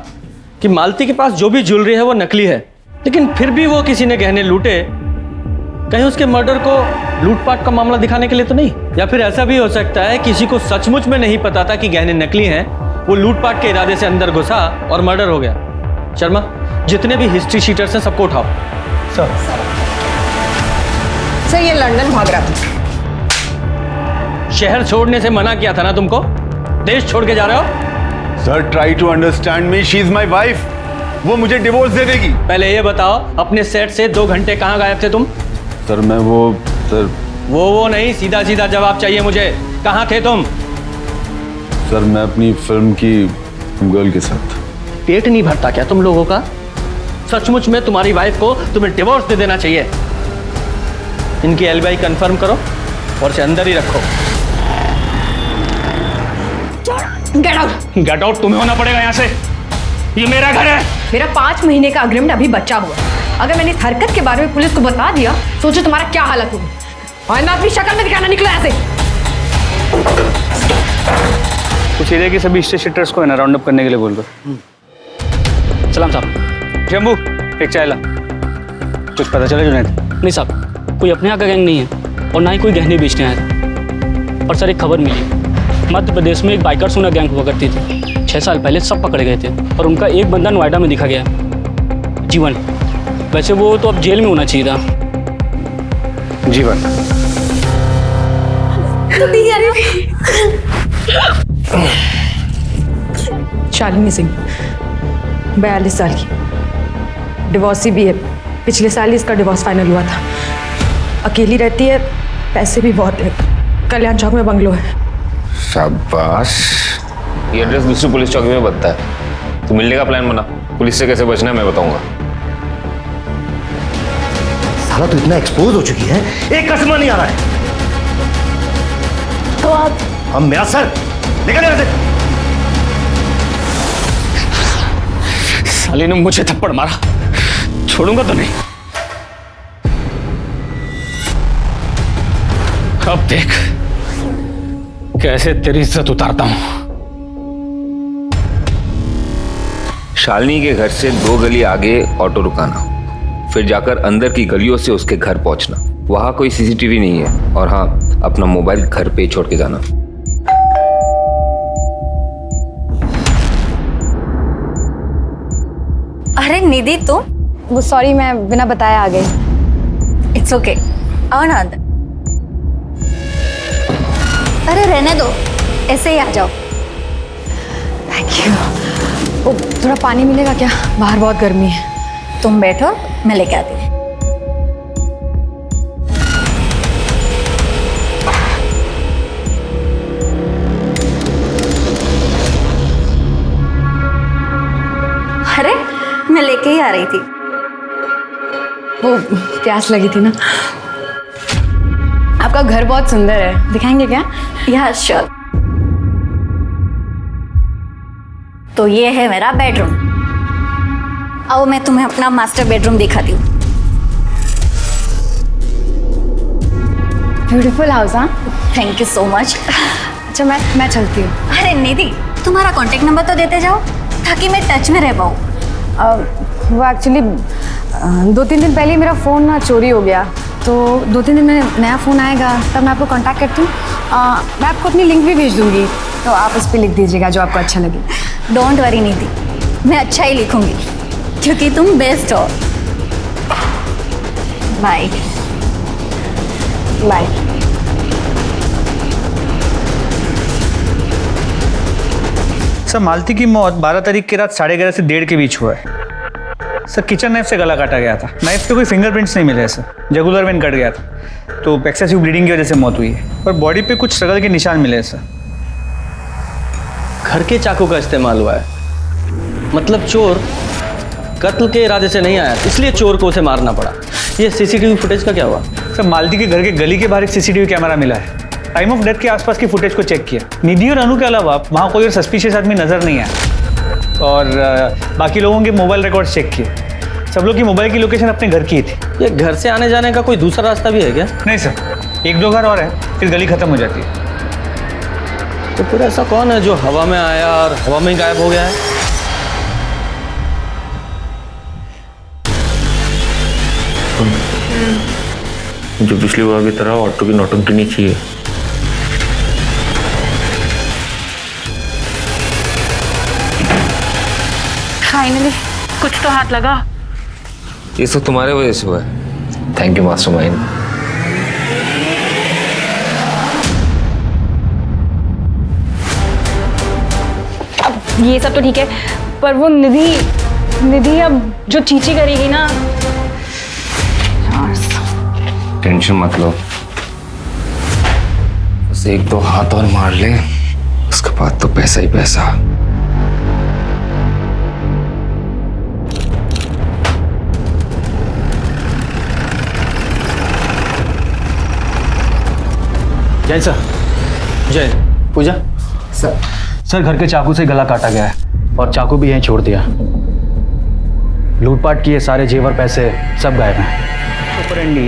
कि मालती के पास जो भी ज्वेलरी है वो नकली है, लेकिन फिर भी वो किसी ने गहने लूटे। कहीं उसके मर्डर को लूटपाट का मामला दिखाने के लिए तो नहीं? या फिर ऐसा भी हो सकता है किसी को सचमुच में नहीं पता था कि गहने नकली हैं, वो लूटपाट के इरादे से अंदर घुसा और मर्डर हो गया। शर्मा, जितने भी हिस्ट्री शीटर्स हैं सबको उठाओ। सर ये लंदन भाग रहा था। शहर छोड़ने से मना किया था ना तुमको? देश छोड़ के जा रहे हो? Sir try to understand me, she is my wife. वो मुझे डिवोर्स दे देगी। पहले ये बताओ अपने सेट से 2 घंटे कहाँ गायब थे तुम? सर मैं वो नहीं, सीधा सीधा जवाब चाहिए मुझे। कहाँ थे तुम? सर मैं अपनी फिल्म की गर्ल के साथ। पेट नहीं भरता क्या तुम लोगों का? सचमुच में तुम्हारी वाइफ को तुम्हें डिवोर्स दे देना चाहिए। इनकी एलिबाई कंफर्म करो और इसे अंदर ही रखो। Get out. गेट आउट तुम्हें होना पड़ेगा यहाँ से। ये मेरा घर है। मेरा 5 महीने का अग्रीमेंट अभी बचा हुआ है। अगर मैंने इस हरकत के बारे में पुलिस को बता दिया, सोचो तुम्हारा क्या हालत होगी। और मैं अपनी शक्ल में दिखाना निकला ऐसे। कुछ एरिया के सभी स्टेशनर्स को है ना राउंड अप करने के लिए बोल कर। सलाम साहब। जम्बू एक चाय ला। कुछ पता चला जुनैद? नहीं साहब, कोई अपने यहाँ का गैंग नहीं है और ना ही कोई गहने बेचने आया था। और सर एक खबर मिली, मध्य प्रदेश में एक बाइकर सोना गैंग हुआ करती थी। 6 साल पहले सब पकड़े गए थे और उनका एक बंदा नोएडा में दिखा गया, जीवन। वैसे वो तो अब जेल में होना चाहिए था। जीवन शालिनी सिंह 42 साल की, डिवोर्सी भी है। पिछले साल ही इसका डिवोर्स फाइनल हुआ था। अकेली रहती है, पैसे भी बहुत है। कल्याण चौक में बंगलो है। शाबाश। ये एड्रेस दूसरी पुलिस चौकी में बनता है। तो मिलने का प्लान बना। पुलिस से कैसे बचना है मैं बताऊंगा। साला तो इतना एक्सपोज हो चुकी है, एक कसमा नहीं आ रहा है। तो आप हम मेरा सर निकल यहाँ से। साले ने मुझे थप्पड़ मारा, छोड़ूंगा तो नहीं। अब देख कैसे तेरी इज्जत उतारता हूं। शालिनी के घर से 2 गली आगे ऑटो रुकाना, फिर जाकर अंदर की गलियों से उसके घर पहुंचना। वहां कोई सीसीटीवी नहीं है। और हाँ, अपना मोबाइल घर पे छोड़ के जाना। अरे निधि तुम? वो सॉरी, मैं बिना बताए आ गई। इट्स ओके, आओ ना अंदर। अरे रहने दो, ऐसे ही आ जाओ। Thank you. ओ, थोड़ा पानी मिलेगा क्या? बाहर बहुत गर्मी है। तुम बैठो, मैं लेके आती हूँ। अरे मैं लेके ही आ रही थी। वो प्यास लगी थी ना। आपका घर बहुत सुंदर है, दिखाएंगे क्या? या श्योर। तो ये है मेरा बेडरूम। आओ मैं तुम्हें अपना मास्टर बेडरूम दिखाती हूँ। Beautiful house. हाँ, थैंक यू सो मच। अच्छा मैं चलती हूँ। अरे निधि, तुम्हारा कांटेक्ट नंबर तो देते जाओ ताकि मैं टच में रह पाऊँ। वो एक्चुअली 2-3 दिन पहले मेरा फ़ोन ना चोरी हो गया, तो 2-3 दिन में नया फ़ोन आएगा तब मैं आपको कांटेक्ट करती हूँ। मैं आपको अपनी लिंक भी भेज दूँगी, तो आप उस पर लिख दीजिएगा जो आपको अच्छा लगे। डोंट वरी निधि, मैं अच्छा ही लिखूंगी क्योंकि तुम बेस्ट हो। Bye bye. सर मालती की मौत 12 तारीख की रात 11:30 से 1:30 के बीच हुआ है। सर किचन नाइफ से गला काटा गया था। नाइफ पे कोई फिंगरप्रिंट्स नहीं मिले सर, जुगुलर वेन कट गया था, तो एक्सेसिव ब्लीडिंग की वजह से मौत हुई है। और बॉडी पे कुछ स्ट्रगल के निशान मिले हैं सर। घर के चाकू का इस्तेमाल हुआ है, मतलब चोर कत्ल के इरादे से नहीं आया, इसलिए चोर को उसे मारना पड़ा। ये सीसीटीवी फुटेज का क्या हुआ? सर मालती के घर के गली के बाहर एक सीसीटीवी कैमरा मिला है। टाइम ऑफ डेथ के आसपास की फुटेज को चेक किया। निधि और अनु के अलावा वहाँ कोई और सस्पिशियस आदमी नजर नहीं आया। और बाकी लोगों के मोबाइल रिकॉर्ड्स चेक किए। सब लोग की मोबाइल की लोकेशन अपने घर की थी। ये घर से आने जाने का कोई दूसरा रास्ता भी है क्या? नहीं सर, 1-2 घर और है, फिर गली खत्म हो जाती है। तो फिर ऐसा कौन है जो हवा में आया और हवा में ही गायब हो गया है? जो पिछली बार की तरह ऑटो की नौटंकी नहीं चाहिए। फाइनली कुछ तो हाथ लगा। ये सब तुम्हारे वजह से हुआ है। Thank you mastermind. अब ये सब तो ठीक है, पर वो निधि अब जो चीची करेगी ना। टेंशन मत लो, बस 1-2 हाथ और मार ले, उसके बाद तो पैसा ही पैसा। जय सर। जय पूजा सर घर के चाकू से गला काटा गया है और चाकू भी यहीं छोड़ दिया। लूटपाट किए, सारे जेवर पैसे सब गायब हैं।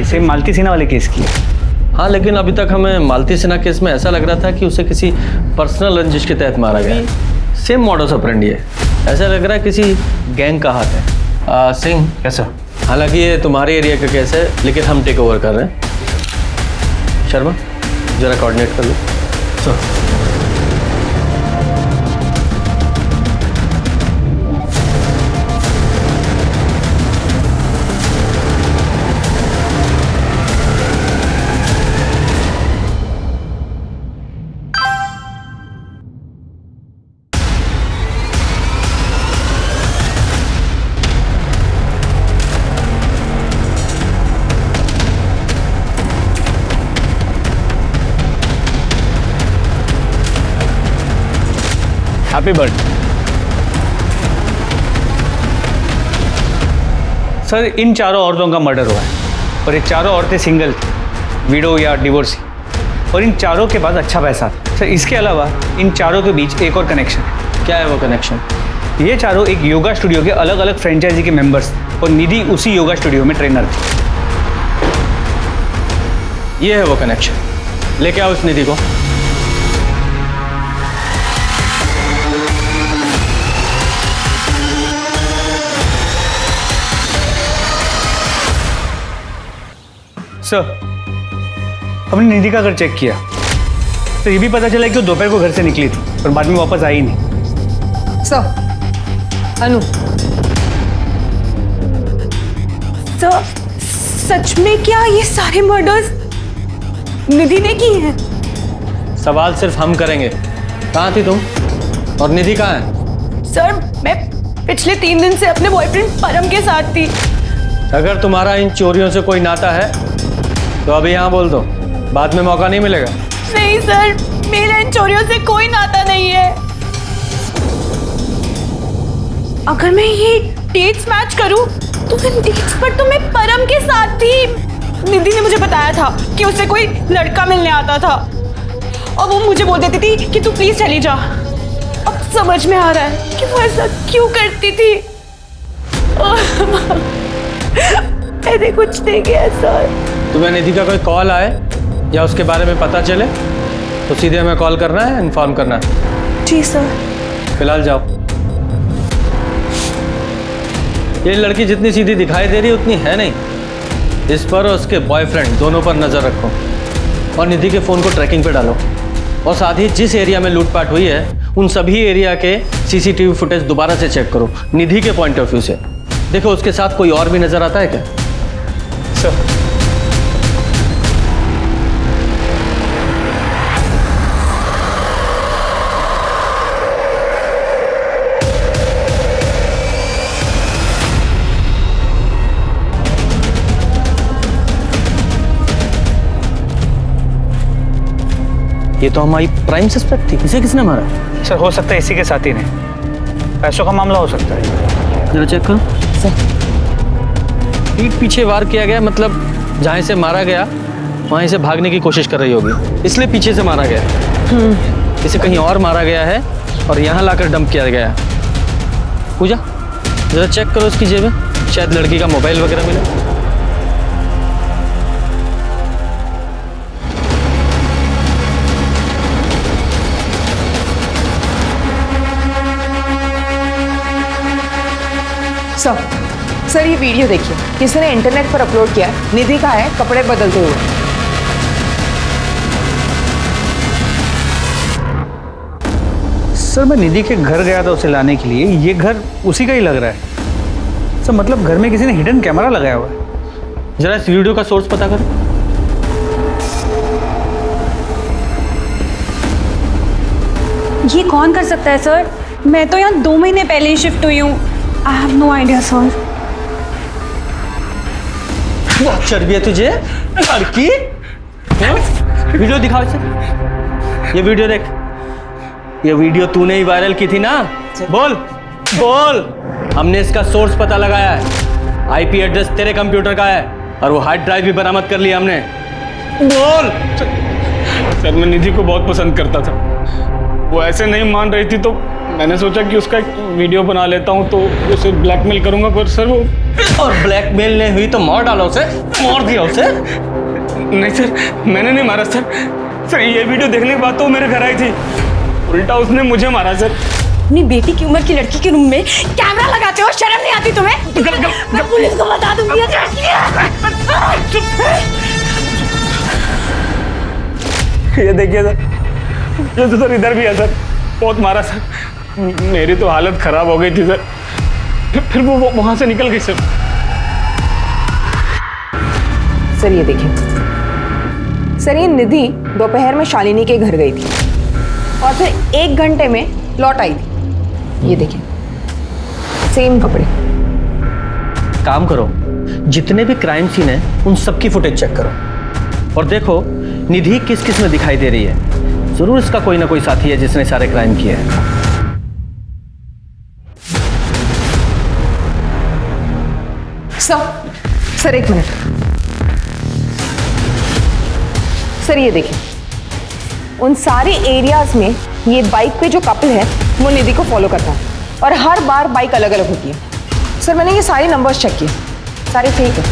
सेम मालती सिन्हा वाले केस की है। हाँ, लेकिन अभी तक हमें मालती सिन्हा केस में ऐसा लग रहा था कि उसे किसी पर्सनल रंजिश के तहत मारा गया है। सेम मॉडस ऑपरेंडी है, ऐसा लग रहा है किसी गैंग का हाथ है। सिंह कैसा? हालांकि ये तुम्हारे एरिया का केस है, लेकिन हम टेक ओवर कर रहे हैं। शर्मा जरा कोऑर्डिनेट कर लो। Sir happy birthday. सर इन चारों औरतों का मर्डर हुआ है और ये चारों औरतें सिंगल थी, विडो या डिवोर्सी, और इन चारों के पास अच्छा पैसा था। सर इसके अलावा इन चारों के बीच एक और कनेक्शन है। क्या है वो कनेक्शन? ये चारों एक योगा स्टूडियो के अलग अलग फ्रेंचाइजी के मेंबर्स थे और निधि उसी योगा स्टूडियो में ट्रेनर थी। ये है वो कनेक्शन। लेके आओ इस निधि को। सर हमने निधि का घर चेक किया, तो ये भी पता चला कि वो दोपहर को घर से निकली थी और बाद में वापस आई नहीं। सर अनु, सर सच में क्या ये सारे मर्डर्स निधि ने की हैं? सवाल सिर्फ हम करेंगे। कहाँ थी तुम और निधि कहाँ है? सर मैं पिछले 3 दिन से अपने बॉयफ्रेंड परम के साथ थी। अगर तुम्हारा इन चोरियों से कोई नाता है तो अभी यहाँ बोल दो, बाद में मौका नहीं मिलेगा। नहीं सर, मेरा इन चोरियों से कोई नाता नहीं है। अगर मैं ये डेट्स मैच करूं तो इन डेट्स पर तो मैं परम के साथ थी। निधि ने मुझे बताया था कि उसे कोई लड़का मिलने आता था और वो मुझे बोल देती थी कि तू प्लीज चली जा। अब समझ में आ रहा है कि वो ऐसा क्यों करती थी। मैंने कुछ नहीं किया सर। तुम्हें निधि का कोई कॉल आए या उसके बारे में पता चले तो सीधे हमें कॉल करना है, इन्फॉर्म करना है। जी सर। फिलहाल जाओ। ये लड़की जितनी सीधी दिखाई दे रही है उतनी है नहीं। इस पर और उसके बॉयफ्रेंड दोनों पर नजर रखो और निधि के फोन को ट्रैकिंग पे डालो। और साथ ही जिस एरिया में लूटपाट हुई है उन सभी एरिया के सीसीटीवी फुटेज दोबारा से चेक करो, निधि के पॉइंट ऑफ व्यू से। देखो उसके साथ कोई और भी नजर आता है क्या? सर ये तो हमारी प्राइम सस्पेक्ट थी। इसे किसने मारा? सर हो सकता है इसी के साथी ने। पैसों का मामला हो सकता है। जरा चेक करो। पीठ पीछे वार किया गया, मतलब जहाँ इसे मारा गया वहीं से भागने की कोशिश कर रही होगी, इसलिए पीछे से मारा गया। इसे कहीं और मारा गया है और यहाँ लाकर डंप किया गया है। पूजा जरा चेक करो उसकी जेब में, शायद लड़की का मोबाइल वगैरह मिला। सर ये वीडियो देखिए, किसी ने इंटरनेट पर अपलोड किया है। निधि का है कपड़े बदलते हुए। सर मैं निधि के घर गया था उसे लाने के लिए। ये घर उसी का ही लग रहा है सर। मतलब घर में किसी ने हिडन कैमरा लगाया हुआ है। जरा इस वीडियो का सोर्स पता करो। ये कौन कर सकता है सर? मैं तो यहाँ 2 महीने पहले ही शिफ्ट हुई हूँ। I have no idea sir. चर्बी है तुझे लड़की? वीडियो दिखाओ इसे। ये वीडियो देख। ये वीडियो तूने ही वायरल की थी ना? बोल बोल। हमने इसका सोर्स पता लगाया है। आईपी एड्रेस तेरे कंप्यूटर का है और वो हार्ड ड्राइव भी बरामद कर लिया हमने। बोल। सर मैं निधि को बहुत पसंद करता था। वो ऐसे नहीं मान रही थी तो मैंने सोचा कि उसका एक वीडियो बना लेता हूँ तो उसे ब्लैकमेल करूंगा। पर सर वो और ब्लैकमेल नहीं हुई तो मार डालो उसे, मार दिया उसे। नहीं सर मैंने नहीं मारा सर। सर ये वीडियो देखने के बाद तो मेरे घर आई थी, उल्टा उसने मुझे मारा सर। अपनी बेटी की उम्र की लड़की के रूम में कैमरा लगाते हो, शर्म नहीं आती तुम्हें? मैं पुलिस को बता दूंगी। ये देखिए सर, ये तो सर इधर भी है सर। बहुत मारा सर। मेरी तो हालत खराब हो गई थी सर। फिर वो वहां से निकल गई सर। सर ये देखिए, सर ये निधि दोपहर में शालिनी के घर गई थी और फिर 1 घंटे में लौट आई थी। ये देखिए सेम कपड़े। काम करो, जितने भी क्राइम सीन है उन सबकी फुटेज चेक करो और देखो निधि किस किस में दिखाई दे रही है। जरूर इसका कोई ना कोई साथी है जिसने सारे क्राइम किए हैं। Sir 1 minute. सर ये देखिए, उन सारे एरियाज में ये बाइक पे जो कपल है वो निधि को फॉलो करता है और हर बार बाइक अलग अलग होती है। सर मैंने ये सारे नंबर्स चेक किए, सारे फेक है।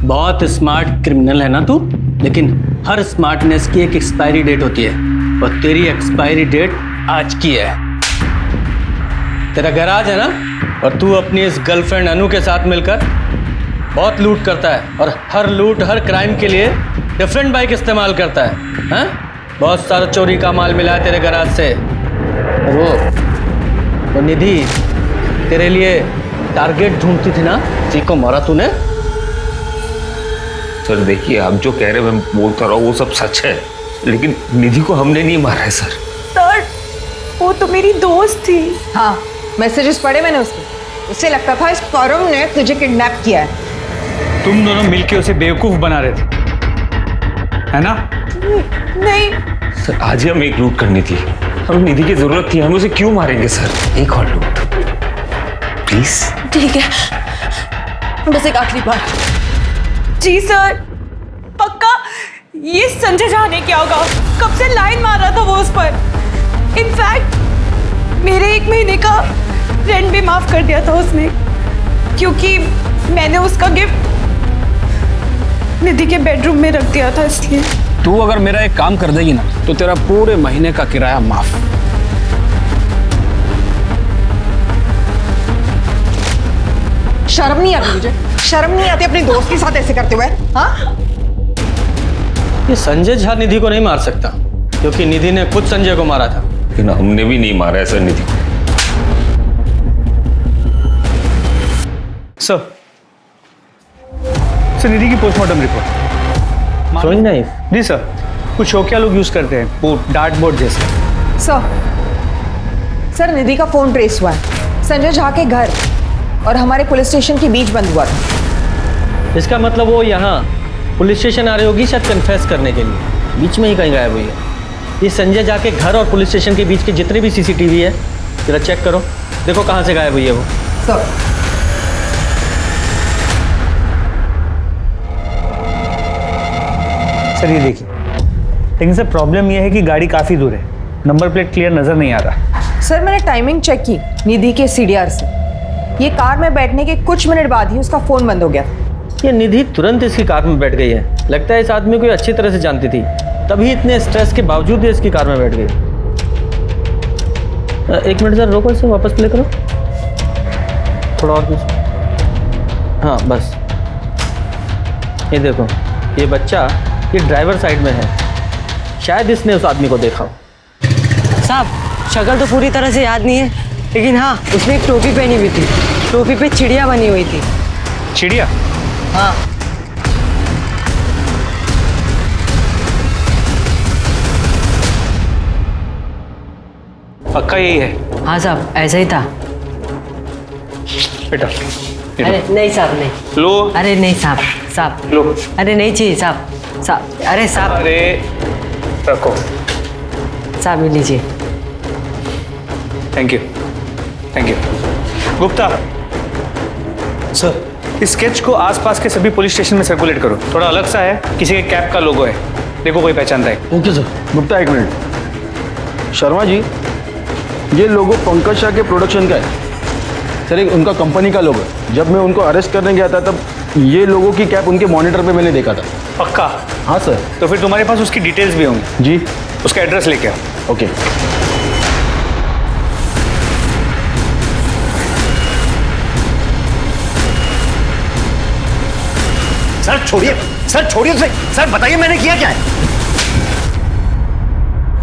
बहुत स्मार्ट क्रिमिनल है ना तू, लेकिन हर स्मार्टनेस की एक एक्सपायरी डेट होती है और तेरी एक्सपायरी डेट आज की है। तेरा गैराज है ना, और तू अपनी इस गर्लफ्रेंड अनु के साथ मिलकर बहुत लूट करता है और हर लूट हर क्राइम के लिए डिफरेंट बाइक इस्तेमाल करता है। हाँ? बहुत सारा चोरी का माल मिला है तेरे गैराज से। वो निधि तेरे लिए टारगेट ढूंढती थी ना, जी को मारा तूने। सर देखिए आप जो कह रहे हैं मैं बोलता रहा हूँ वो सब सच है। लेकिन निधि को हमने नहीं मारा है सर। सर वो तो मेरी दोस्त थी। हाँ, मैसेजेस पढ़े मैंने उसके। उससे लगता था इस फॉरम ने तुझे किडनैप किया है। तुम दोनों मिलके उसे बेवकूफ बना रहे थे, है ना? नहीं सर, आज ही हमें एक लूट करनी थी, हमें निधि की जरूरत थी, हम उसे क्यों मारेंगे सर? एक और लूट प्लीज। ठीक है, बस एक आखिरी बार। जी सर, पक्का ये संजय झा ने क्या होगा? कब से लाइन मार रहा था वो उस पर। इनफैक्ट मेरे 1 महीने का रेंट भी माफ कर दिया था उसने, क्योंकि मैंने उसका गिफ्ट निधि के बेडरूम में रख दिया था इसलिए। तू अगर मेरा एक काम कर देगी ना तो तेरा पूरे महीने का किराया माफ। शर्म नहीं आती मुझे? शर्म नहीं आती अपनी दोस्त के साथ ऐसे करते हुए? हाँ, ये संजय झा निधि को नहीं मार सकता, क्योंकि निधि ने खुद संजय को मारा था। लेकिन हमने भी नहीं मारा है सर निधि को। सर निधि की पोस्टमार्टम रिपोर्ट। Throwing knife? जी सर, कुछ शौकिया लोग यूज करते हैं, वो डार्ट बोर्ड जैसे। सर निधि का फोन ट्रेस हुआ है। संजय झा के घर और हमारे पुलिस स्टेशन के बीच बंद हुआ था। इसका मतलब वो यहाँ पुलिस स्टेशन आ रही होगी शायद कन्फेस करने के लिए, बीच में ही कहीं गायब हुई है। ये संजय झा के घर और पुलिस स्टेशन के बीच के जितने भी सीसीटीवी है जरा चेक करो, देखो कहाँ से गायब हुई है वो। सर ये देखिए, लेकिन सर प्रॉब्लम ये है कि गाड़ी काफ़ी दूर है, नंबर प्लेट क्लियर नज़र नहीं आ रहा। सर मैंने टाइमिंग चेक की निधि के CDR से। ये कार में बैठने के कुछ मिनट बाद ही उसका फोन बंद हो गया। ये निधि तुरंत इसकी कार में बैठ गई है। लगता है इस आदमी को अच्छी तरह से जानती थी, तभी इतने स्ट्रेस के बावजूद ये इसकी कार में बैठ गई। 1 मिनट सर रोको, इसे वापस प्ले करो थोड़ा और कुछ। हाँ बस, ये देखो, ये बच्चा ये ड्राइवर साइड में है, शायद इसने उस आदमी को देखा हो। साहब शक्ल तो पूरी तरह से याद नहीं है, लेकिन हाँ उसने एक टोपी पहनी हुई थी, टोपी पे चिड़िया बनी हुई थी। चिड़िया? हाँ। पक्का यही है? हाँ साहब ऐसा ही था। बेटा अरे नहीं साहब नहीं। लो। अरे नहीं साहब लो। अरे नहीं चाहिए साहब। अरे साहब। अरे रखो साहब, ये लीजिए। Thank you. गुप्ता सर, इस स्केच को आसपास के सभी पुलिस स्टेशन में सर्कुलेट करो। थोड़ा अलग सा है, किसी के कैप का लोगो है, देखो कोई पहचानता है। Okay sir. गुप्ता 1 मिनट। शर्मा जी, ये लोगो पंकज शाह के प्रोडक्शन का है सर, एक उनका कंपनी का लोगो है। जब मैं उनको अरेस्ट करने गया था तब ये लोगों की कैप उनके मॉनिटर पे मैंने देखा था। पक्का? हाँ सर। तो फिर तुम्हारे पास उसकी डिटेल्स भी होंगी। जी। उसका एड्रेस लेके आओ। ओके। सर छोड़िए, उसे। सर बताइए मैंने किया क्या है?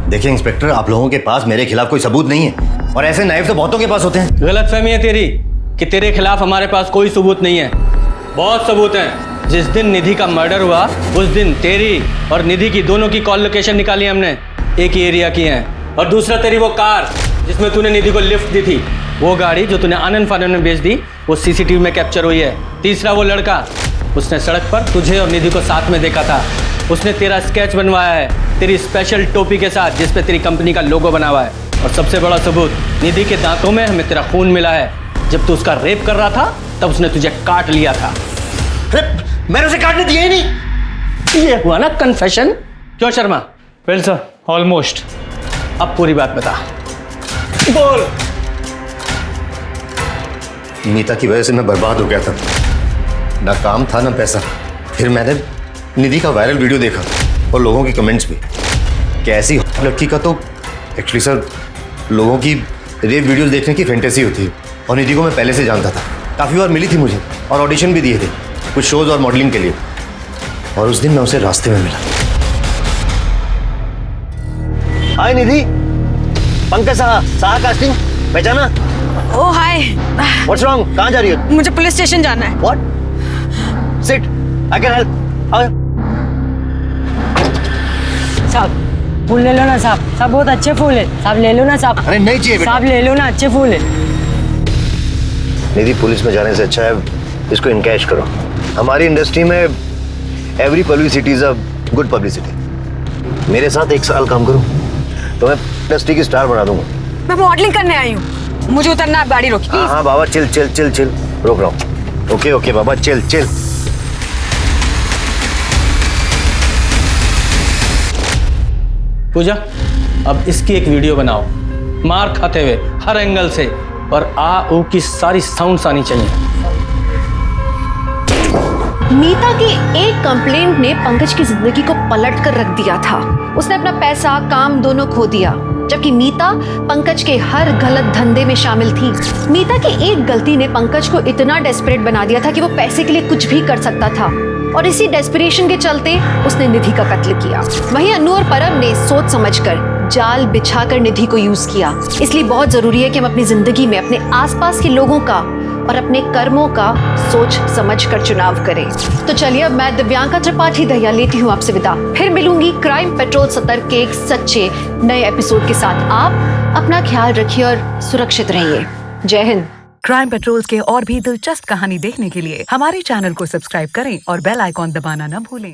देखिए इंस्पेक्टर, आप लोगों के पास मेरे खिलाफ कोई सबूत नहीं है, और ऐसे नाइफ तो बहुतों के पास होते हैं। गलतफहमी है तेरी कि तेरे खिलाफ हमारे पास कोई सबूत नहीं है। बहुत सबूत हैं। जिस दिन निधि का मर्डर हुआ उस दिन तेरी और निधि की दोनों की कॉल लोकेशन निकाली हमने, एक ही एरिया की हैं। और दूसरा तेरी वो कार जिसमें तूने निधि को लिफ्ट दी थी, वो गाड़ी जो तूने आनंद फानंद में बेच दी, वो CCTV में कैप्चर हुई है। तीसरा वो लड़का, उसने सड़क पर तुझे और निधि को साथ में देखा था, उसने तेरा स्केच बनवाया है तेरी स्पेशल टोपी के साथ जिस पे तेरी कंपनी का लोगो बना हुआ है। और सबसे बड़ा सबूत, निधि के दांतों में हमें तेरा खून मिला है। जब तू उसका रेप कर रहा था तब उसने तुझे काट लिया था। मैंने उसे काटने दिया ही नहीं। ये हुआ ना कन्फेशन? क्यों शर्मा? Well sir, almost. अब पूरी बात बता, बोल। नीता की वजह से मैं बर्बाद हो गया था, ना काम था ना पैसा। फिर मैंने निधि का वायरल वीडियो देखा और लोगों की कमेंट्स भी। कैसी लड़की का तो एक्चुअली सर लोगों की रेप वीडियोस देखने की फैंटेसी होती है, और निधि को मैं पहले से जानता था। काफ़ी बार मिली थी मुझे और ऑडिशन भी दिए थे कुछ शोज और मॉडलिंग के लिए, और उस दिन मैं उसे रास्ते में मिला। हाय निधि, पंकज साहा कास्टिंग, पहचाना? Oh hi. What's wrong? कहाँ जा रही हो? मुझे पुलिस स्टेशन जाना है। What? Sit, I can help. साहब फूल ले लो ना साहब, साहब बहुत अच्छे फूल है, साहब ले लो ना साहब। अरे नहीं चाहिए बेटा। साहब ले लो ना, अच्छे फूल है। निधि, पुलिस में जाने से अच्छा है इसको इनकैश करो। हमारी इंडस्ट्री में every publicity is a good publicity. मेरे साथ 1 साल काम करो तो मैं इंडस्ट्री की स्टार बना दूंगा। मैं मॉडलिंग करने आई हूँ, मुझे उतरना है, गाड़ी रोकी। हाँ बाबा, चिल चिल चिल चिल, रोक रहा हूँ। ओके ओके बाबा, चिल चिल। पूजा, अब इसकी एक वीडियो बनाओ, मार खाते हुए हर एंगल से, और आ ऊ की सारी साउंड्स आनी चाहिए। मीता की एक कंप्लेंट ने पंकज की जिंदगी को पलट कर रख दिया था। उसने अपना पैसा, काम दोनों खो दिया, जबकि मीता पंकज के हर गलत धंधे में शामिल थी। मीता की एक गलती ने पंकज को इतना डेस्परेट बना दिया था कि वो पैसे के लिए कुछ भी कर सकता था, और इसी डेस्परेशन के चलते उसने निधि का कत्ल किया। वहीं अनु और परम ने सोच समझकर जाल बिछाकर निधि को यूज किया। इसलिए बहुत जरूरी है कि हम अपनी जिंदगी में अपने आसपास के लोगों का और अपने कर्मों का सोच समझ कर चुनाव करें। तो चलिए, अब मैं दिव्यांका त्रिपाठी दहिया लेती हूँ आपसे विदा। फिर मिलूंगी क्राइम पेट्रोल सतर्क के एक सच्चे नए एपिसोड के साथ। आप अपना ख्याल रखिए और सुरक्षित रहिए। जय हिंद। क्राइम पेट्रोल के और भी दिलचस्प कहानी देखने के लिए हमारे चैनल को सब्सक्राइब करें और बेल आइकॉन दबाना न भूलें।